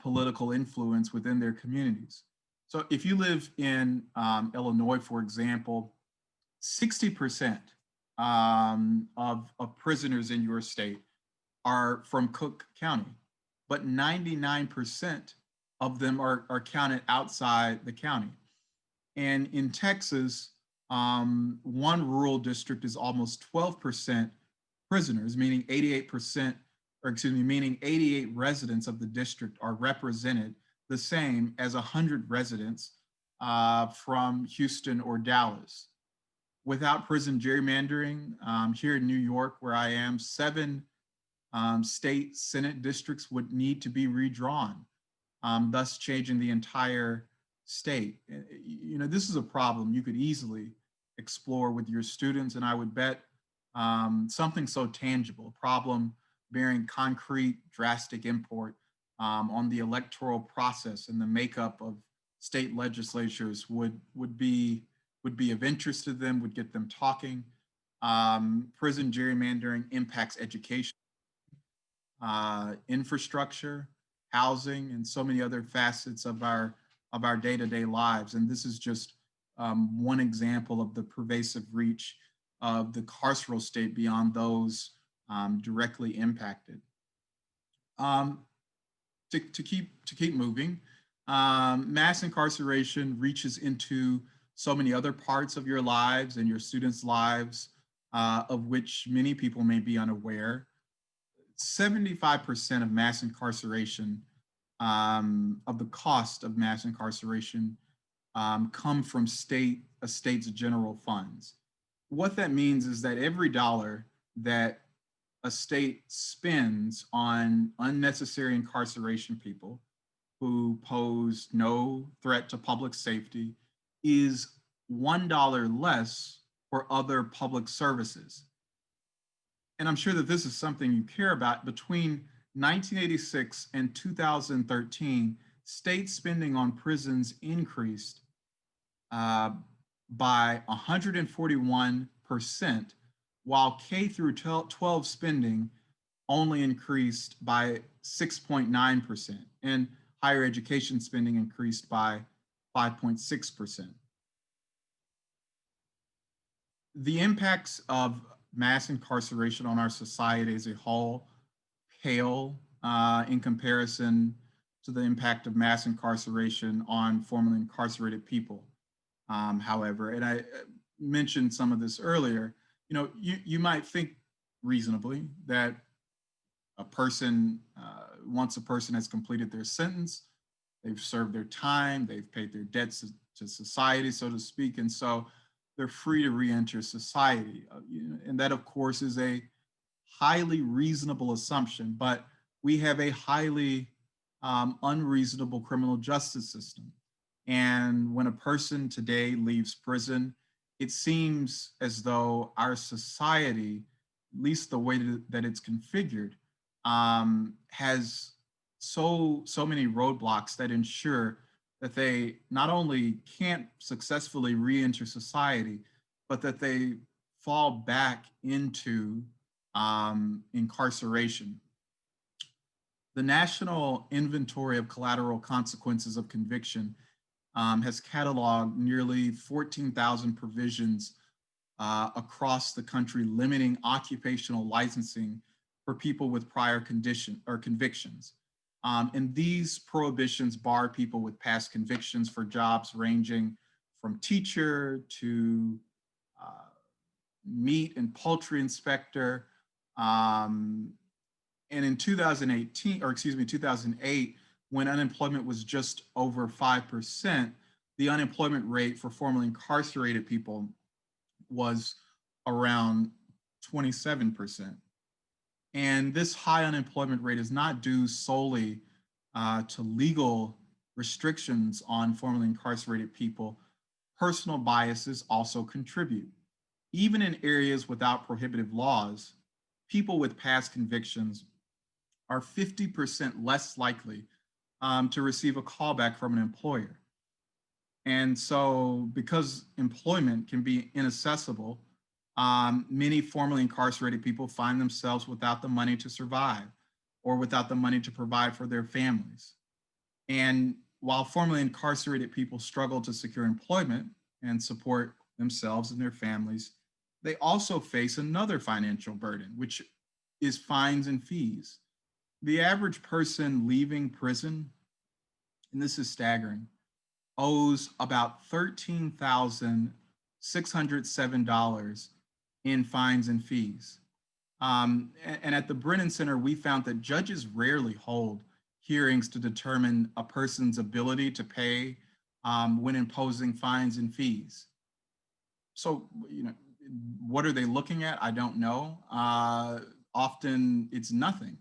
political influence within their communities. So if you live in Illinois, for example, 60% of prisoners in your state are from Cook County, but 99% of them are counted outside the county. And in Texas, one rural district is almost 12% prisoners, meaning 88%, or excuse me, meaning 88 residents of the district are represented the same as 100 residents from Houston or Dallas. Without prison gerrymandering, here in New York, where I am, 7 state Senate districts would need to be redrawn, thus changing the entire state. You know, this is a problem you could easily explore with your students, and I would bet something so tangible, a problem bearing concrete, drastic import on the electoral process and the makeup of state legislatures would be of interest to them, would get them talking. Prison gerrymandering impacts education, infrastructure, housing, and so many other facets of our day-to-day lives. And this is just one example of the pervasive reach of the carceral state beyond those directly impacted. To keep moving, mass incarceration reaches into so many other parts of your lives and your students' lives, of which many people may be unaware. 75% of mass incarceration, of the cost of mass incarceration, come from a state's general funds. What that means is that every dollar that a state spends on unnecessary incarceration people who pose no threat to public safety is $1 less for other public services. And I'm sure that this is something you care about. Between 1986 and 2013, state spending on prisons increased by 141%, while K through 12 spending only increased by 6.9%, and higher education spending increased by 5.6%. the impacts of mass incarceration on our society as a whole pale in comparison to the impact of mass incarceration on formerly incarcerated people. However, and I mentioned some of this earlier, you might think reasonably that a person, once a person has completed their sentence, they've served their time, they've paid their debts to society, so to speak, and so they're free to re-enter society. And that, of course, is a highly reasonable assumption, but we have a highly unreasonable criminal justice system. And when a person today leaves prison, it seems as though our society, at least the way that it's configured, has so many roadblocks that ensure that they not only can't successfully re-enter society, but that they fall back into incarceration. The National Inventory of Collateral Consequences of Conviction has cataloged nearly 14,000 provisions across the country limiting occupational licensing for people with prior condition or convictions. And these prohibitions bar people with past convictions for jobs ranging from teacher to meat and poultry inspector. And in 2008, when unemployment was just over 5%, the unemployment rate for formerly incarcerated people was around 27%. And this high unemployment rate is not due solely to legal restrictions on formerly incarcerated people. Personal biases also contribute. Even in areas without prohibitive laws, people with past convictions are 50% less likely to receive a callback from an employer. And so because employment can be inaccessible, many formerly incarcerated people find themselves without the money to survive or without the money to provide for their families. And while formerly incarcerated people struggle to secure employment and support themselves and their families, they also face another financial burden, which is fines and fees. The average person leaving prison, and this is staggering, owes about $13,607 in fines and fees. And at the Brennan Center, we found that judges rarely hold hearings to determine a person's ability to pay when imposing fines and fees. So, what are they looking at? I don't know. Often it's nothing,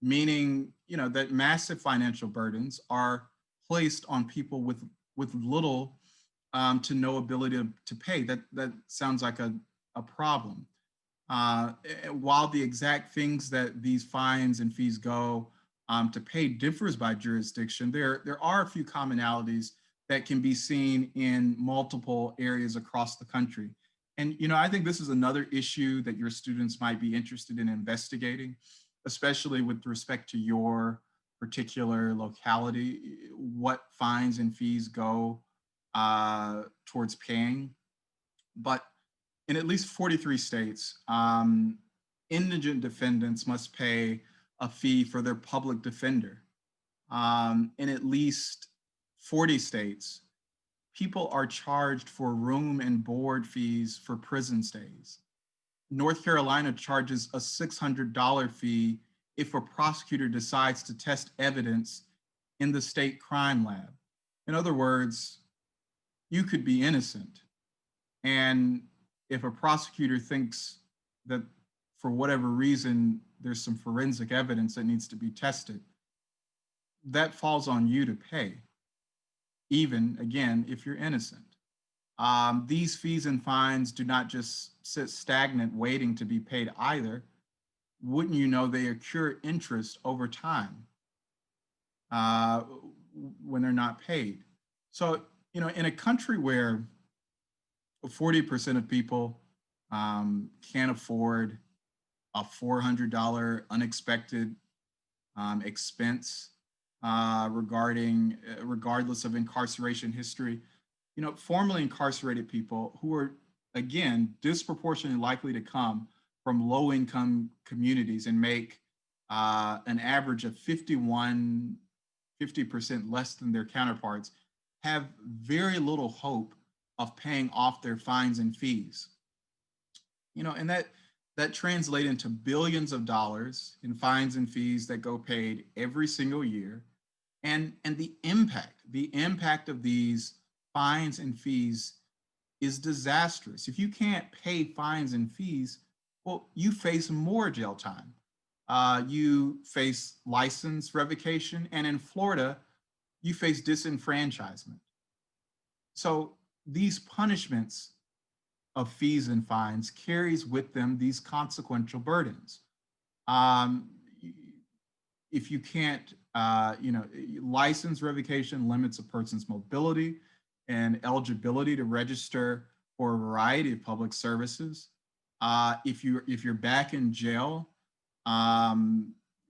meaning, that massive financial burdens are placed on people with little to no ability to pay. That sounds like a problem. While the exact things that these fines and fees go to pay differs by jurisdiction, there are a few commonalities that can be seen in multiple areas across the country. And, I think this is another issue that your students might be interested in investigating, especially with respect to your particular locality, what fines and fees go towards paying. But in at least 43 states, indigent defendants must pay a fee for their public defender. In at least 40 states, people are charged for room and board fees for prison stays. North Carolina charges a $600 fee if a prosecutor decides to test evidence in the state crime lab. In other words, you could be innocent. And if a prosecutor thinks that for whatever reason, there's some forensic evidence that needs to be tested, that falls on you to pay, even, again, if you're innocent. These fees and fines do not just sit stagnant waiting to be paid either. Wouldn't you know they accrue interest over time when they're not paid? So, in a country where 40% of people can't afford a $400 unexpected expense regardless of incarceration history, formerly incarcerated people who are again, disproportionately likely to come from low-income communities and make an average of 50% less than their counterparts, have very little hope of paying off their fines and fees. And that translates into billions of dollars in fines and fees that go paid every single year. And the impact of these fines and fees is disastrous. If you can't pay fines and fees, well, you face more jail time. You face license revocation, and in Florida, you face disenfranchisement. So these punishments of fees and fines carries with them these consequential burdens. If you can't, license revocation limits a person's mobility and eligibility to register for a variety of public services. If you're back in jail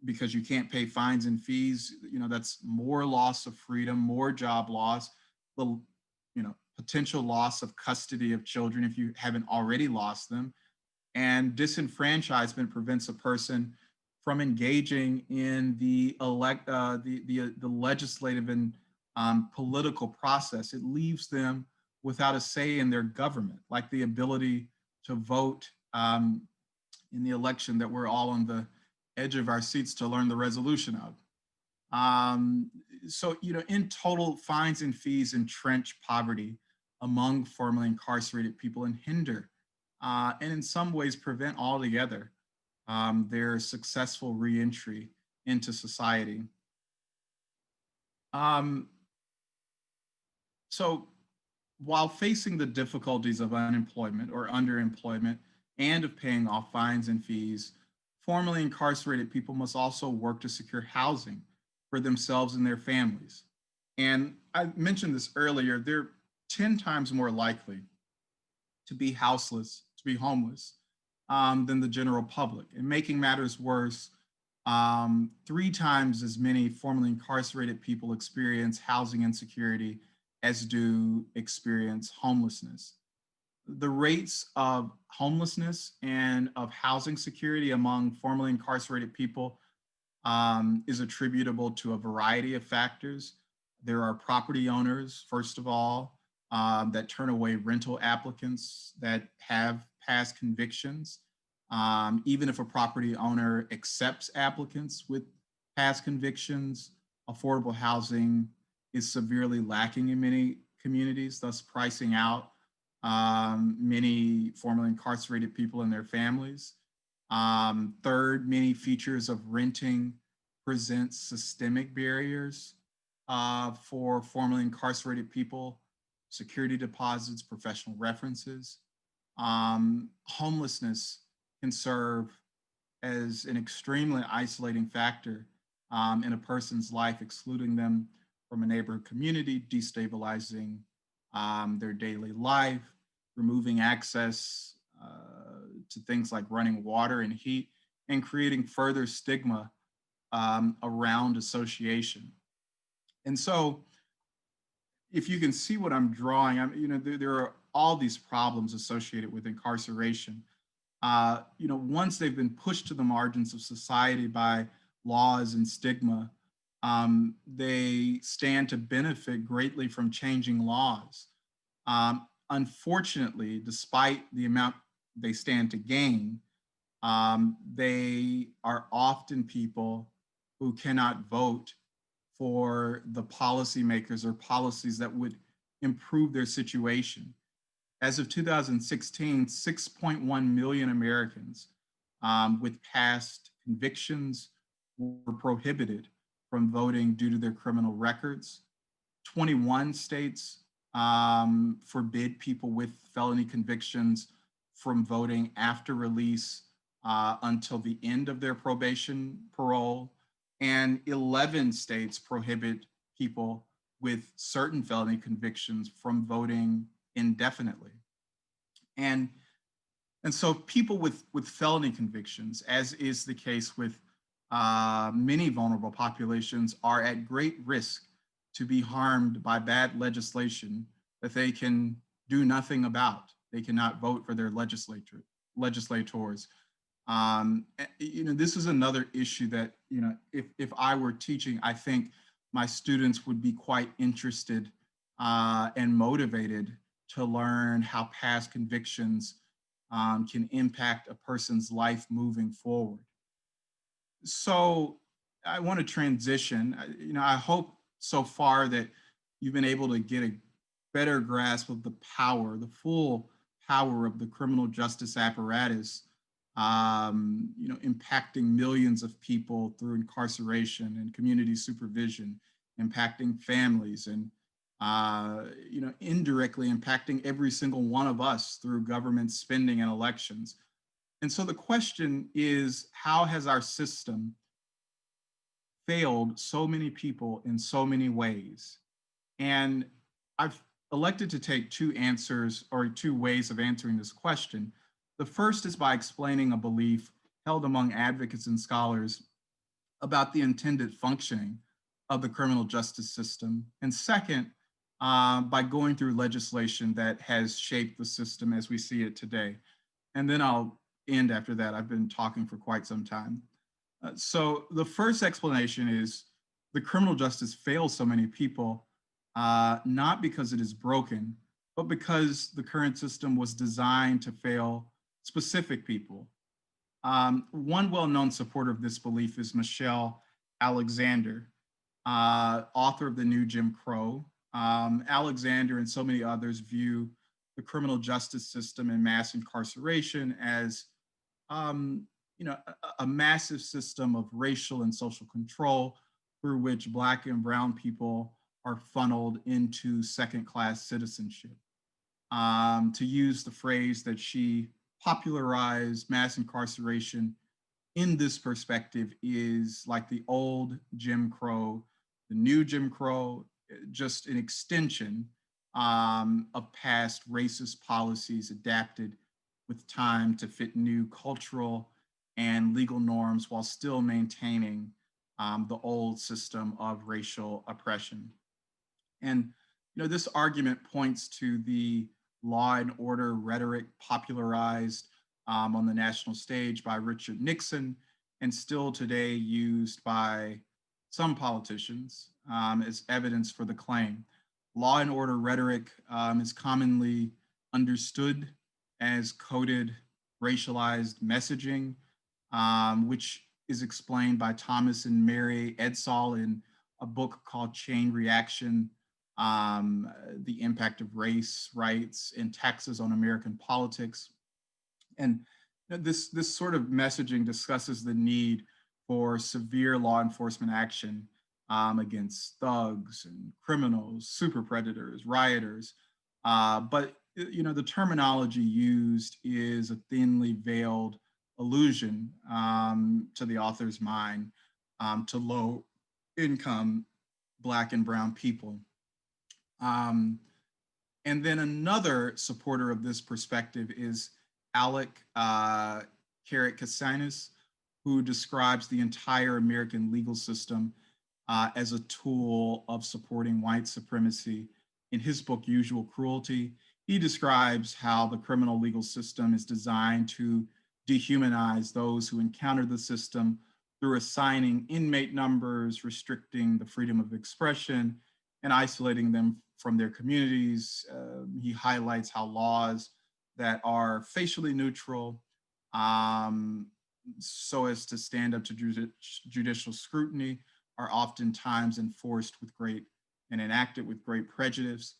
because you can't pay fines and fees, that's more loss of freedom, more job loss, potential loss of custody of children if you haven't already lost them. And disenfranchisement prevents a person from engaging in the legislative and political process. It leaves them without a say in their government, like the ability to vote in the election that we're all on the edge of our seats to learn the resolution of. So, in total, fines and fees entrench poverty among formerly incarcerated people and hinder, and in some ways prevent altogether their successful reentry into society. So while facing the difficulties of unemployment or underemployment and of paying off fines and fees, formerly incarcerated people must also work to secure housing for themselves and their families. And I mentioned this earlier, they're 10 times more likely to be houseless, to be homeless, than the general public. And making matters worse, 3 times as many formerly incarcerated people experience housing insecurity as do experience homelessness. The rates of homelessness and of housing security among formerly incarcerated people is attributable to a variety of factors. There are property owners, first of all, that turn away rental applicants that have past convictions. Even if a property owner accepts applicants with past convictions, affordable housing is severely lacking in many communities, thus pricing out many formerly incarcerated people and their families. Third, many features of renting present systemic barriers for formerly incarcerated people, security deposits, professional references. Homelessness can serve as an extremely isolating factor in a person's life, excluding them from a neighborhood community, destabilizing their daily life, removing access to things like running water and heat, and creating further stigma around association. And so, if you can see what I'm drawing, there are all these problems associated with incarceration. Once they've been pushed to the margins of society by laws and stigma, they stand to benefit greatly from changing laws. Unfortunately, despite the amount they stand to gain, they are often people who cannot vote for the policymakers or policies that would improve their situation. As of 2016, 6.1 million Americans with past convictions were prohibited from voting due to their criminal records. 21 states forbid people with felony convictions from voting after release until the end of their probation parole. And 11 states prohibit people with certain felony convictions from voting indefinitely. And so people with felony convictions, as is the case with many vulnerable populations, are at great risk to be harmed by bad legislation that they can do nothing about. They cannot vote for their legislators. This is another issue that, if I were teaching, I think my students would be quite interested and motivated to learn how past convictions can impact a person's life moving forward. So I want to transition. I hope so far that you've been able to get a better grasp of the full power of the criminal justice apparatus, impacting millions of people through incarceration and community supervision, impacting families, and indirectly impacting every single one of us through government spending and elections. And so the question is, how has our system failed so many people in so many ways? And I've elected to take two ways of answering this question. The first is by explaining a belief held among advocates and scholars about the intended functioning of the criminal justice system. And second, by going through legislation that has shaped the system as we see it today. And then I'll end after that. I've been talking for quite some time. So the first explanation is the criminal justice fails so many people, not because it is broken, but because the current system was designed to fail specific people. One well-known supporter of this belief is Michelle Alexander, author of The New Jim Crow. Alexander and so many others view the criminal justice system and mass incarceration as a massive system of racial and social control through which Black and brown people are funneled into second-class citizenship. To use the phrase that she popularized, mass incarceration in this perspective is like the old Jim Crow, the new Jim Crow, just an extension of past racist policies adapted with time to fit new cultural and legal norms while still maintaining the old system of racial oppression. And this argument points to the law and order rhetoric popularized on the national stage by Richard Nixon and still today used by some politicians as evidence for the claim. Law and order rhetoric is commonly understood as coded, racialized messaging, which is explained by Thomas and Mary Edsall in a book called Chain Reaction, The Impact of Race, Rights, and Taxes on American Politics. And this sort of messaging discusses the need for severe law enforcement action against thugs and criminals, super predators, rioters. But the terminology used is a thinly veiled allusion to the author's mind to low-income Black and brown people. And then another supporter of this perspective is Alec Karakasianis, who describes the entire American legal system as a tool of supporting white supremacy. In his book, Usual Cruelty, he describes how the criminal legal system is designed to dehumanize those who encounter the system through assigning inmate numbers, restricting the freedom of expression, and isolating them from their communities. He highlights how laws that are facially neutral so as to stand up to judicial scrutiny are oftentimes enforced with and enacted with great prejudice.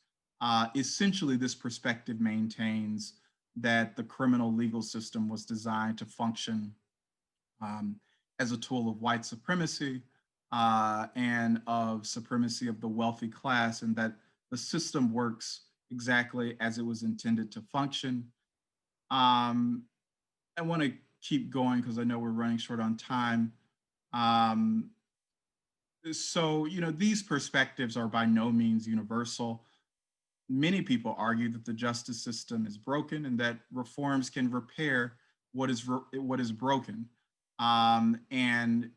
Essentially, this perspective maintains that the criminal legal system was designed to function as a tool of white supremacy and of supremacy of the wealthy class, and that the system works exactly as it was intended to function. I want to keep going because I know we're running short on time. So, these perspectives are by no means universal. Many people argue that the justice system is broken and that reforms can repair what is broken. And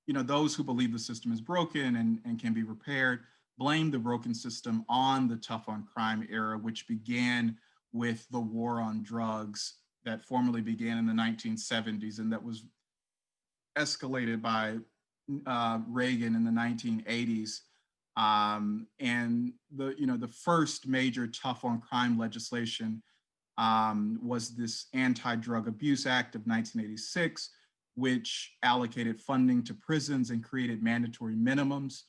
those who believe the system is broken and can be repaired blame the broken system on the tough on crime era, which began with the war on drugs that formally began in the 1970s and that was escalated by Reagan in the 1980s. And the first major tough on crime legislation was this Anti-Drug Abuse Act of 1986, which allocated funding to prisons and created mandatory minimums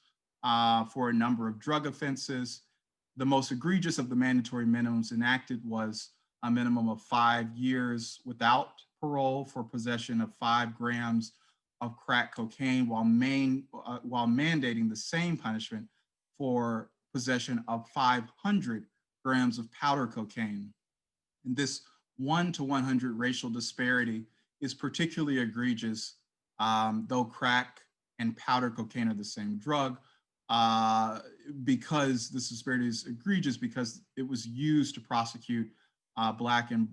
for a number of drug offenses. The most egregious of the mandatory minimums enacted was a minimum of 5 years without parole for possession of 5 grams of crack cocaine, while mandating the same punishment for possession of 500 grams of powder cocaine. And this 1 to 100 racial disparity is particularly egregious, though crack and powder cocaine are the same drug, because this disparity is egregious because it was used to prosecute Black and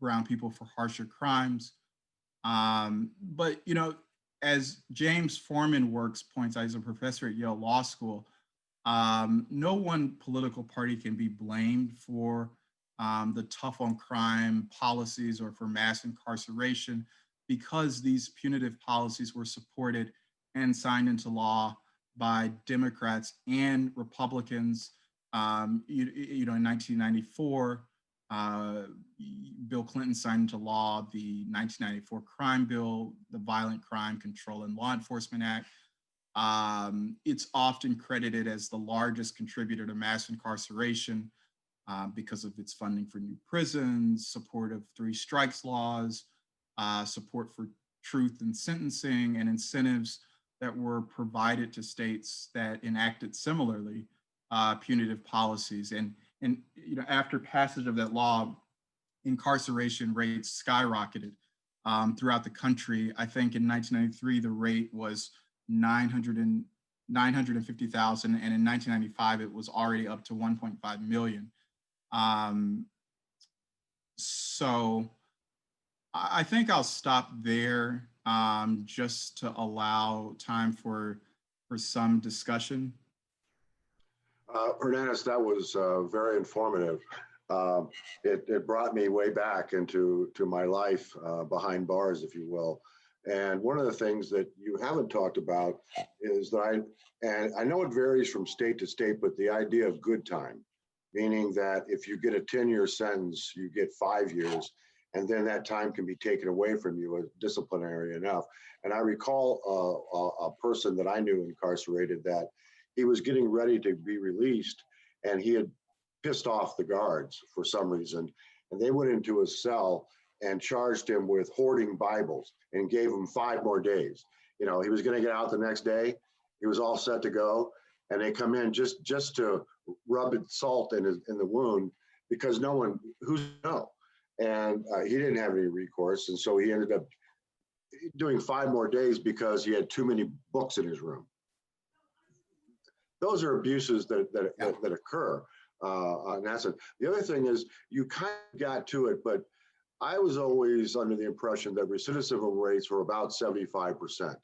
brown people for harsher crimes. But, as James Foreman Works points out, he's a professor at Yale Law School, no one political party can be blamed for the tough on crime policies or for mass incarceration, because these punitive policies were supported and signed into law by Democrats and Republicans. In 1994, Bill Clinton signed into law the 1994 crime bill, the Violent Crime Control and Law Enforcement Act. It's often credited as the largest contributor to mass incarceration because of its funding for new prisons, support of 3 strikes laws, support for truth in sentencing, and incentives that were provided to states that enacted similarly punitive policies. And after passage of that law, incarceration rates skyrocketed throughout the country. I think in 1993, the rate was 950,000, and in 1995, it was already up to 1.5 million. So I think I'll stop there just to allow time for some discussion. Hernandez, that was very informative. It brought me way back into my life behind bars, if you will. And one of the things that you haven't talked about is that I know it varies from state to state, but the idea of good time, meaning that if you get a 10-year sentence, you get 5 years, and then that time can be taken away from you as disciplinary enough. And I recall a person that I knew incarcerated that he was getting ready to be released, and he had pissed off the guards for some reason, and they went into his cell and charged him with hoarding Bibles and gave him 5 more days. He was going to get out the next day. He was all set to go, and they come in just to rub salt in the wound, because no one who's no, and he didn't have any recourse, and so he ended up doing 5 more days because he had too many books in his room. Those are abuses that occur on that side. The other thing is, you kind of got to it, but I was always under the impression that recidivism rates were about 75%,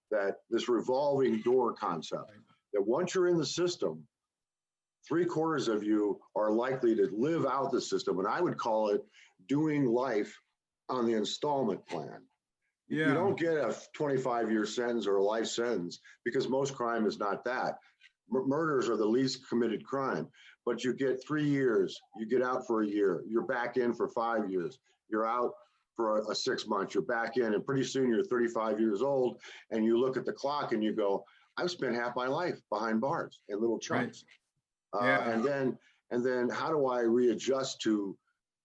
that this revolving door concept, that once you're in the system, 3/4 of you are likely to live out the system. And I would call it doing life on the installment plan. Yeah. You don't get a 25-year sentence or a life sentence, because most crime is not that. Murders are the least committed crime, but you get 3 years, you get out for a year, you're back in for 5 years, you're out for a 6 months, you're back in, and pretty soon you're 35 years old, and you look at the clock and you go, I've spent half my life behind bars in little chunks. Right. Yeah. And then how do I readjust to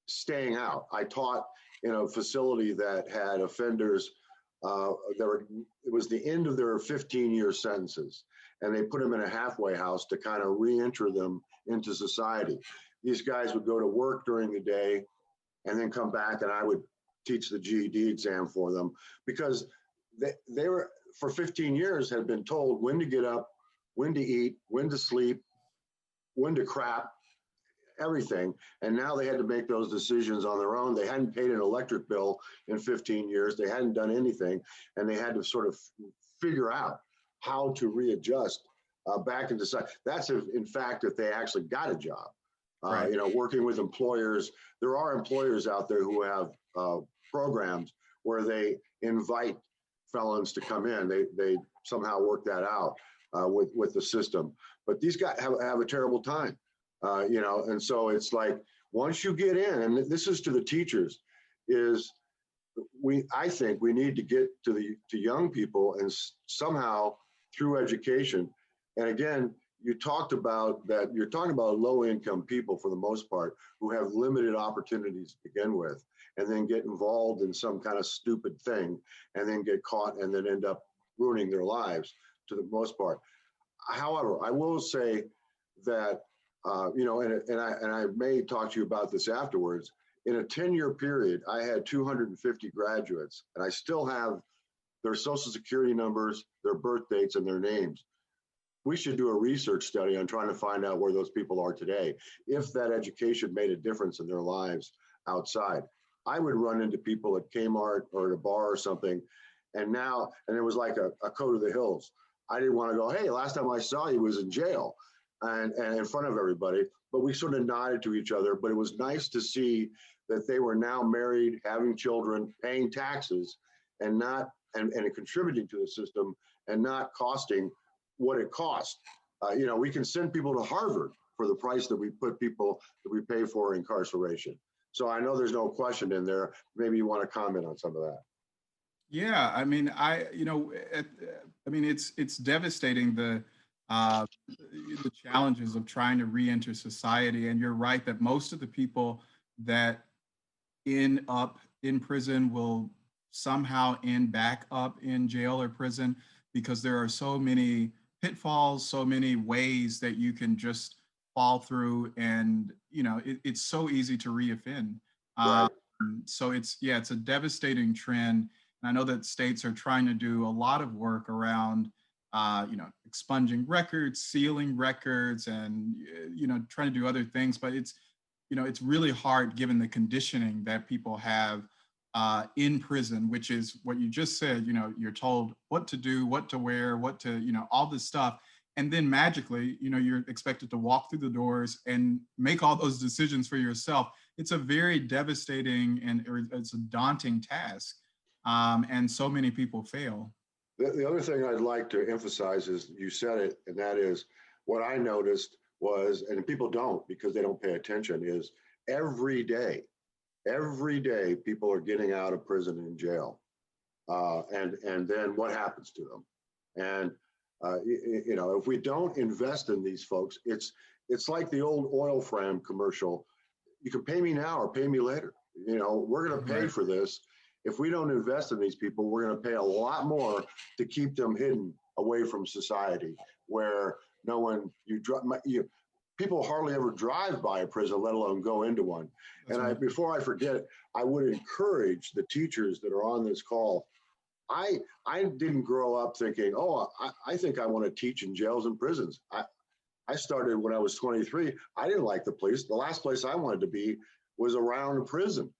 staying out? I taught in a facility that had offenders it was the end of their 15-year sentences, and they put them in a halfway house to kind of re-enter them into society. These guys would go to work during the day and then come back, and I would teach the GED exam for them, because they were, for 15 years, had been told when to get up, when to eat, when to sleep, when to crap, everything. And now they had to make those decisions on their own. They hadn't paid an electric bill in 15 years. They hadn't done anything. And they had to sort of figure out how to readjust back into society. That's if, in fact, if they actually got a job. Right. Working with employers. There are employers out there who have programs where they invite felons to come in. They somehow work that out with the system. But these guys have a terrible time, and so it's like, once you get in, and this is to the teachers, is I think we need to get to young people and somehow through education. And again, you talked about that, you're talking about low income people for the most part who have limited opportunities to begin with, and then get involved in some kind of stupid thing and then get caught and then end up ruining their lives to the most part. However, I will say that, and I may talk to you about this afterwards. In a 10-year period, I had 250 graduates, and I still have their social security numbers, their birth dates, and their names. We should do a research study on trying to find out where those people are today, if that education made a difference in their lives outside. I would run into people at Kmart or at a bar or something, and it was like a code of the hills. I didn't want to go, hey, last time I saw you was in jail and in front of everybody, but we sort of nodded to each other. But it was nice to see that they were now married, having children, paying taxes, and contributing to the system, and not costing what it cost. We can send people to Harvard for the price that we pay for incarceration. So I know there's no question in there. Maybe you want to comment on some of that. Yeah, I mean, it's devastating, the challenges of trying to re-enter society. And you're right that most of the people that end up in prison will somehow end back up in jail or prison, because there are so many pitfalls, so many ways that you can just fall through, and it's so easy to reoffend. Right. So it's a devastating trend. And I know that states are trying to do a lot of work around expunging records, sealing records, and trying to do other things. But it's really hard given the conditioning that people have in prison, which is what you just said. You're told what to do, what to wear, what to, all this stuff. And then magically, you're expected to walk through the doors and make all those decisions for yourself. It's a very devastating it's a daunting task. And so many people fail. The other thing I'd like to emphasize is, you said it, and that is what I noticed was, and people don't because they don't pay attention, is every day people are getting out of prison and jail. And then what happens to them? And, if we don't invest in these folks, it's like the old oil frame commercial. You can pay me now or pay me later. We're going to pay for this. If we don't invest in these people, we're going to pay a lot more to keep them hidden away from society, where people hardly ever drive by a prison, let alone go into one. And before I forget, I would encourage the teachers that are on this call. I didn't grow up thinking, I think I want to teach in jails and prisons. I started when I was 23. I didn't like the police. The last place I wanted to be was around a prison.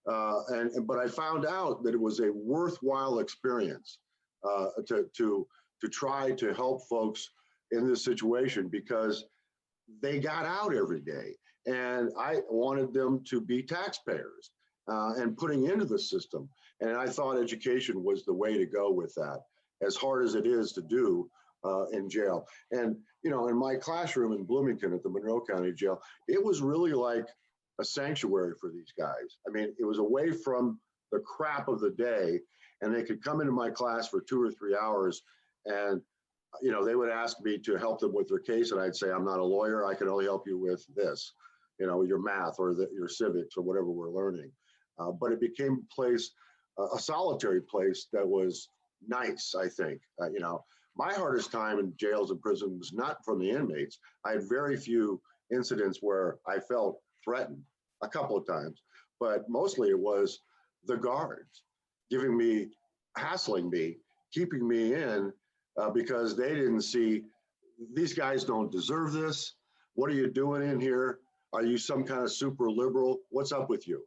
But I found out that it was a worthwhile experience to try to help folks in this situation, because they got out every day, and I wanted them to be taxpayers and putting into the system. And I thought education was the way to go with that, as hard as it is to do in jail. And in my classroom in Bloomington at the Monroe County Jail, it was really like a sanctuary for these guys. I mean, it was away from the crap of the day, and they could come into my class for 2 or 3 hours, and they would ask me to help them with their case, and I'd say, I'm not a lawyer. I can only help you with this, your math or your civics or whatever we're learning. But it became a solitary place that was nice, I think. My hardest time in jails and prisons was not from the inmates. I had very few incidents where I felt threatened, a couple of times, but mostly it was the guards hassling me, keeping me in because they didn't see, these guys don't deserve this. What are you doing in here? Are you some kind of super liberal? What's up with you?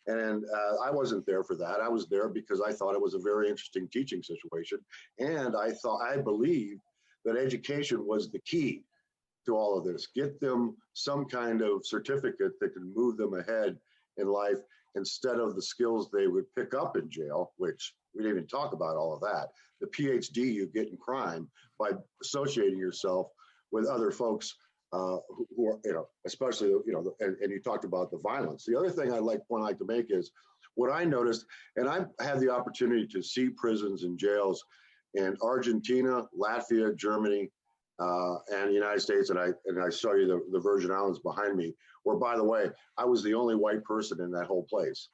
And I wasn't there for that. I was there because I thought it was a very interesting teaching situation. And I believed that education was the key to all of this. Get them some kind of certificate that can move them ahead in life instead of the skills they would pick up in jail, which we didn't even talk about all of that. The PhD you get in crime by associating yourself with other folks who are, especially, and you talked about the violence. The other thing I'd like to make is what I noticed, and I had the opportunity to see prisons and jails in Argentina, Latvia, Germany, and the United States, and I saw you the Virgin Islands behind me, where, by the way, I was the only white person in that whole place.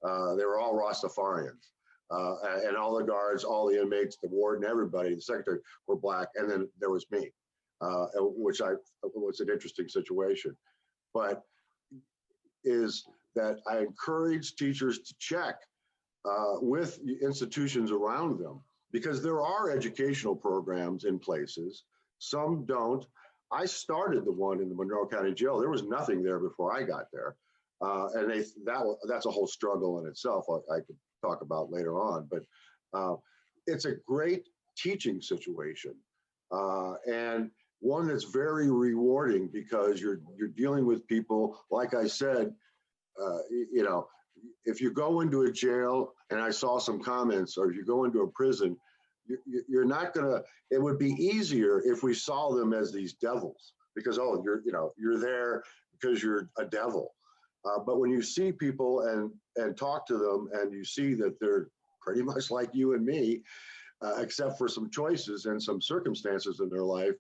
They were all Rastafarians, and all the guards, all the inmates, the warden, everybody, the secretary were black, and then there was me, which was an interesting situation. But is that I encourage teachers to check with institutions around them, because there are educational programs in places. Some don't. I started the one in the Monroe County Jail. There was nothing there before I got there. And that's a whole struggle in itself I could talk about later on. But it's a great teaching situation, and one that's very rewarding, because you're dealing with people, like I said, if you go into a jail, and I saw some comments, or if you go into a prison, you're not gonna, it would be easier if we saw them as these devils, because, you're there because you're a devil. But when you see people and talk to them, and you see that they're pretty much like you and me, except for some choices and some circumstances in their life,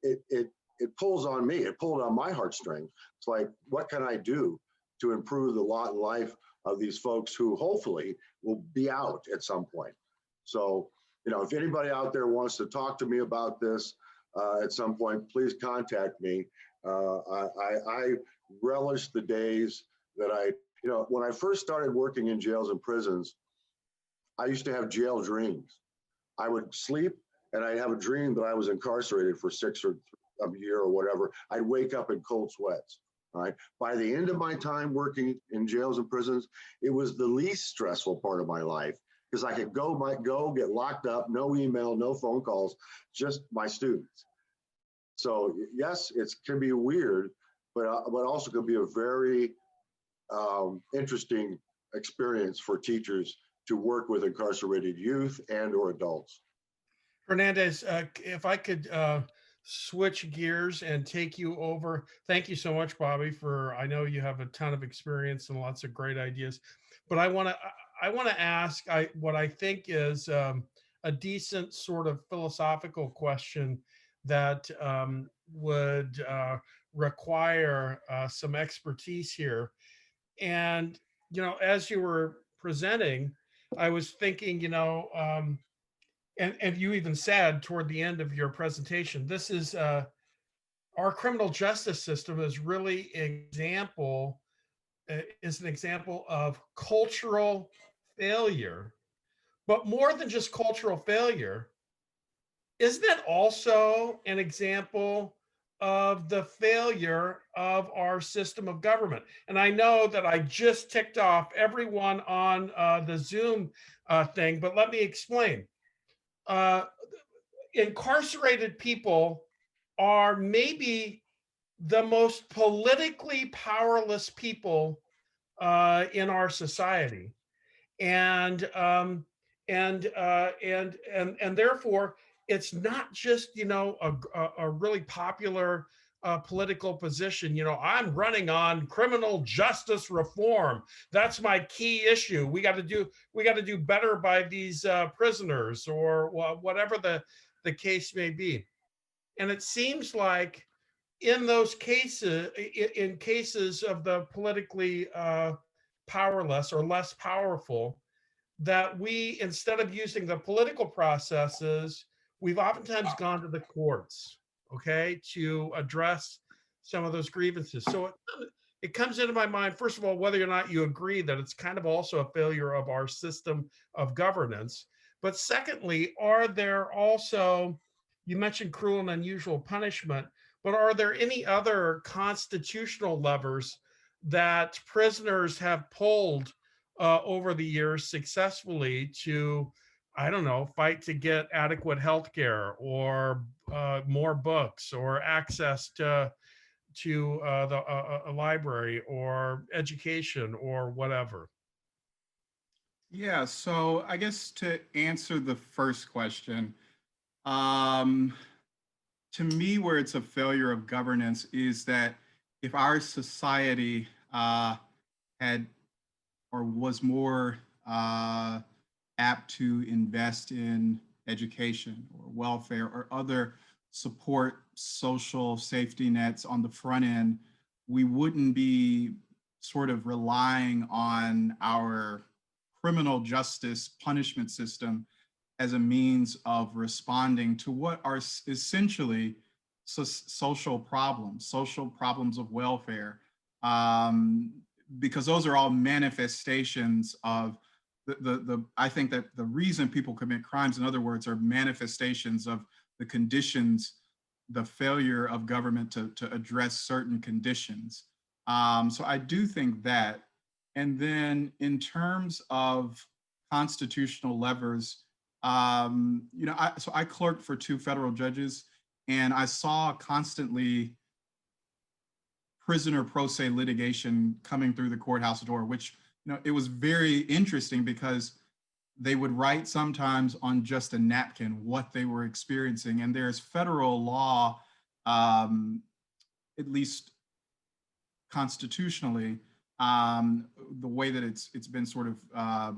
it pulls on me. It pulled on my heartstrings. It's like, what can I do to improve the lot and life of these folks who hopefully will be out at some point? So, if anybody out there wants to talk to me about this at some point, please contact me. I relish the days that when I first started working in jails and prisons, I used to have jail dreams. I would sleep and I'd have a dream that I was incarcerated for 6 or a year or whatever. I'd wake up in cold sweats. All right. By the end of my time working in jails and prisons, it was the least stressful part of my life, because I could go get locked up, no email, no phone calls, just my students. So yes, it can be weird, but also can be a very interesting experience for teachers to work with incarcerated youth and or adults. Hernandez, if I could switch gears and take you over. Thank you so much, Bobby, I know you have a ton of experience and lots of great ideas, but I want to ask what I think is a decent sort of philosophical question that would require some expertise here. And, as you were presenting, I was thinking, and you even said toward the end of your presentation, this is our criminal justice system is really an example of cultural failure. But more than just cultural failure, isn't it also an example of the failure of our system of government? And I know that I just ticked off everyone on the Zoom thing, but let me explain. Incarcerated people are maybe the most politically powerless people in our society, and therefore it's not just a really popular political position. I'm running on criminal justice reform. That's my key issue. We got to do better by these prisoners, or whatever the case may be. And it seems like in those cases, in cases of the politically powerless or less powerful, that we, instead of using the political processes, we've oftentimes gone to the courts, okay, to address some of those grievances. So it comes into my mind, first of all, whether or not you agree that it's kind of also a failure of our system of governance. But secondly, are there also, you mentioned cruel and unusual punishment, but are there any other constitutional levers that prisoners have pulled over the years successfully to I don't know, fight to get adequate health care or more books or access to a library or education or whatever. Yeah, so I guess to answer the first question, um, to me, where it's a failure of governance is that if our society had or was more apt to invest in education or welfare or other support social safety nets on the front end, we wouldn't be sort of relying on our criminal justice punishment system as a means of responding to what are essentially social problems of welfare, um, because those are all manifestations of I think that the reason people commit crimes, in other words, are manifestations of the conditions, the failure of government to address certain conditions. So I do think that. And then in terms of constitutional levers, so I clerked for 2 federal judges, and I saw constantly prisoner pro se litigation coming through the courthouse door, which, it was very interesting because they would write sometimes on just a napkin what they were experiencing. And there's federal law, at least constitutionally, the way that it's been sort of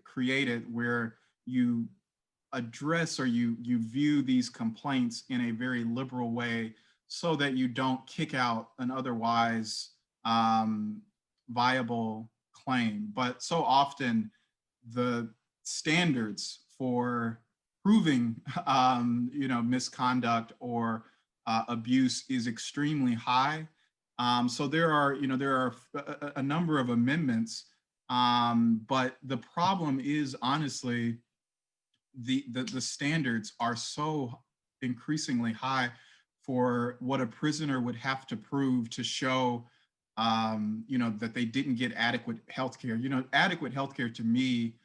created, where you address or you view these complaints in a very liberal way so that you don't kick out an otherwise viable claim. But so often the standards for proving misconduct or abuse is extremely high. So there are a number of amendments, but the problem is honestly the standards are so increasingly high for what a prisoner would have to prove to show that they didn't get adequate health care. Adequate health care to me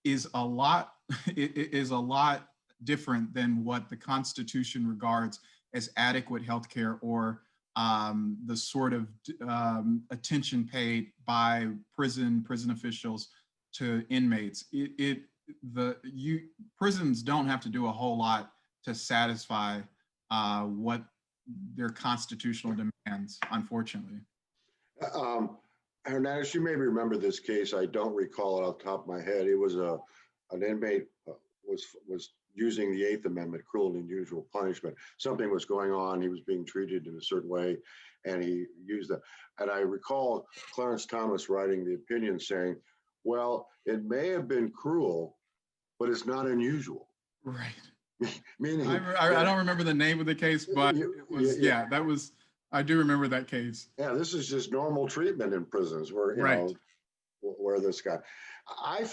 is a lot is a lot different than what the Constitution regards as adequate health care, or the sort of attention paid by prison officials to inmates. Prisons don't have to do a whole lot to satisfy what their constitutional demands, unfortunately. Hernandez, you may remember this case. I don't recall it off the top of my head. It was an inmate was using the 8th Amendment, cruel and unusual punishment. Something was going on. He was being treated in a certain way, and he used that. And I recall Clarence Thomas writing the opinion saying, well, it may have been cruel, but it's not unusual. Right. Meaning, I don't remember the name of the case, but it was, that was, I do remember that case. Yeah, this is just normal treatment in prisons where, where this guy, I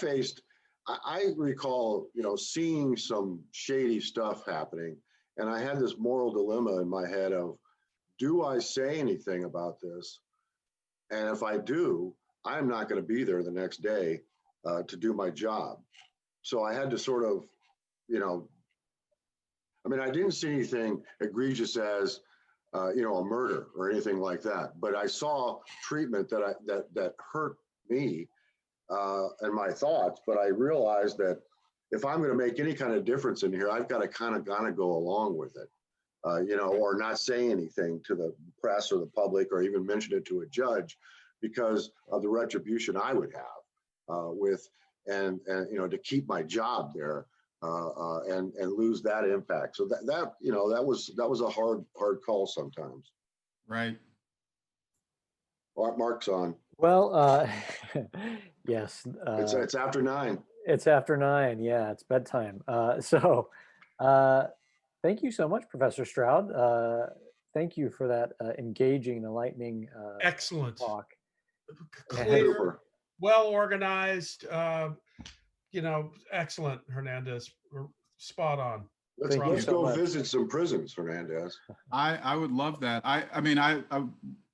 recall, seeing some shady stuff happening. And I had this moral dilemma in my head of, do I say anything about this? And if I do, I'm not going to be there the next day to do my job. So I had to sort of, I didn't see anything egregious as, a murder or anything like that. But I saw treatment that hurt me and my thoughts. But I realized that if I'm going to make any kind of difference in here, I've got to kind of go along with it, or not say anything to the press or the public, or even mention it to a judge, because of the retribution I would have to keep my job there. And lose that impact. So that was a hard call sometimes. Right. Mark's on. Well, yes. It's after 9. It's after 9. Yeah, it's bedtime. So thank you so much, Professor Stroud. Thank you for that engaging, enlightening Excellent talk. Clear, well organized. Excellent, Hernandez. Spot on. Let's go visit some prisons, Hernandez. I would love that. I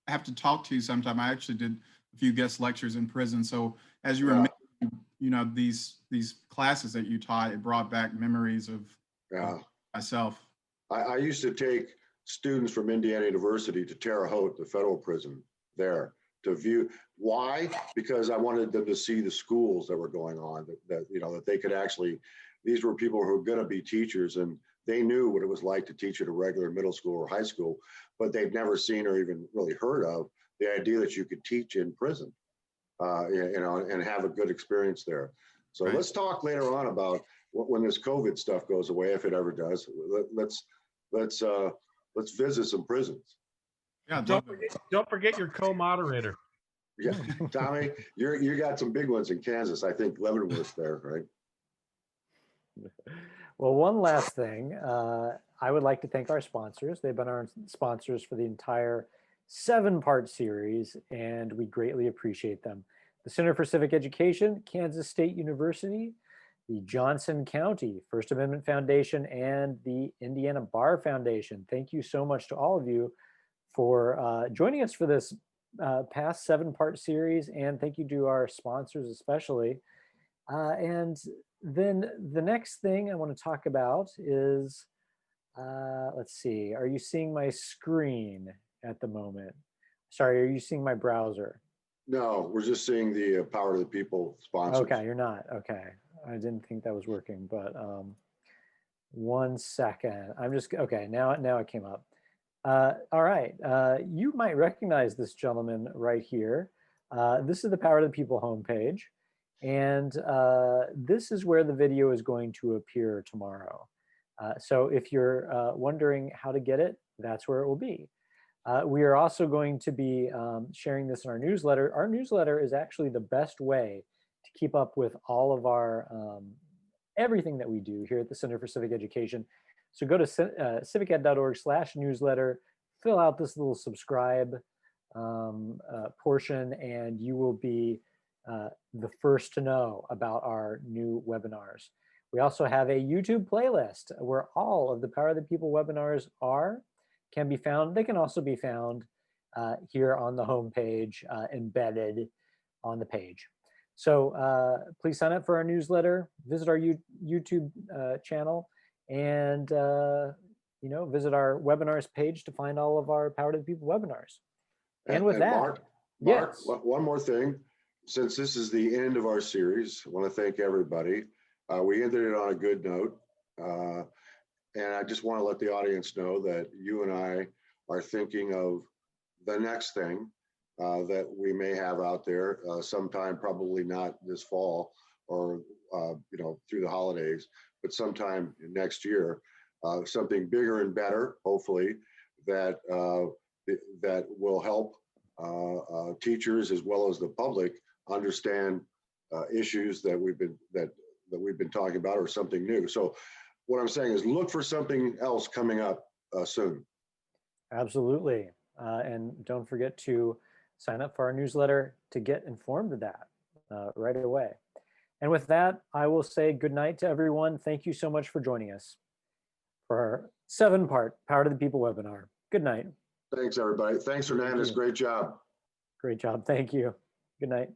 have to talk to you sometime. I actually did a few guest lectures in prison. So as you were mentioning, these classes that you taught, it brought back memories of Yeah. myself. I used to take students from Indiana University to Terre Haute, the federal prison there, to view. Why? Because I wanted them to see the schools that were going on, that they could actually, these were people who were going to be teachers, and they knew what it was like to teach at a regular middle school or high school, but they've never seen or even really heard of the idea that you could teach in prison, and have a good experience there. So Right. let's talk later on about when this COVID stuff goes away, if it ever does. Let's visit some prisons. Yeah, Don't forget your co-moderator. Yeah, Tommy, you got some big ones in Kansas. I think Leavenworth's there, right? Well, one last thing. I would like to thank our sponsors. They've been our sponsors for the entire 7-part series, and we greatly appreciate them. The Center for Civic Education, Kansas State University, the Johnson County First Amendment Foundation, and the Indiana Bar Foundation. Thank you so much to all of you for joining us for this past 7-part series, and thank you to our sponsors especially. And then the next thing I want to talk about is, let's see, are you seeing my screen at the moment? Sorry, are you seeing my browser? No, we're just seeing the Power to the People sponsors. Okay, you're not. Okay, I didn't think that was working, but 1 second. I'm just, okay, now it came up. All right, you might recognize this gentleman right here. This is the Power to the People homepage, and this is where the video is going to appear tomorrow. So if you're wondering how to get it, that's where it will be. We are also going to be sharing this in our newsletter. Our newsletter is actually the best way to keep up with all of our everything that we do here at the Center for Civic Education. So go to civiced.org/newsletter, fill out this little subscribe portion, and you will be the first to know about our new webinars. We also have a YouTube playlist where all of the Power of the People webinars can be found. They can also be found here on the homepage, embedded on the page. So please sign up for our newsletter, visit our YouTube channel, and visit our webinars page to find all of our Power to the People webinars. And with that, Mark, yes. one more thing. Since this is the end of our series, I want to thank everybody. We ended it on a good note. And I just want to let the audience know that you and I are thinking of the next thing that we may have out there sometime, probably not this fall or through the holidays, but sometime next year, something bigger and better, hopefully, that will help teachers as well as the public understand issues that we've been talking about, or something new. So what I'm saying is look for something else coming up soon. Absolutely. And don't forget to sign up for our newsletter to get informed of that right away. And with that, I will say good night to everyone. Thank you so much for joining us for our 7-part Power to the People webinar. Good night. Thanks, everybody. Thanks, Hernandez. Great job. Great job. Thank you. Good night.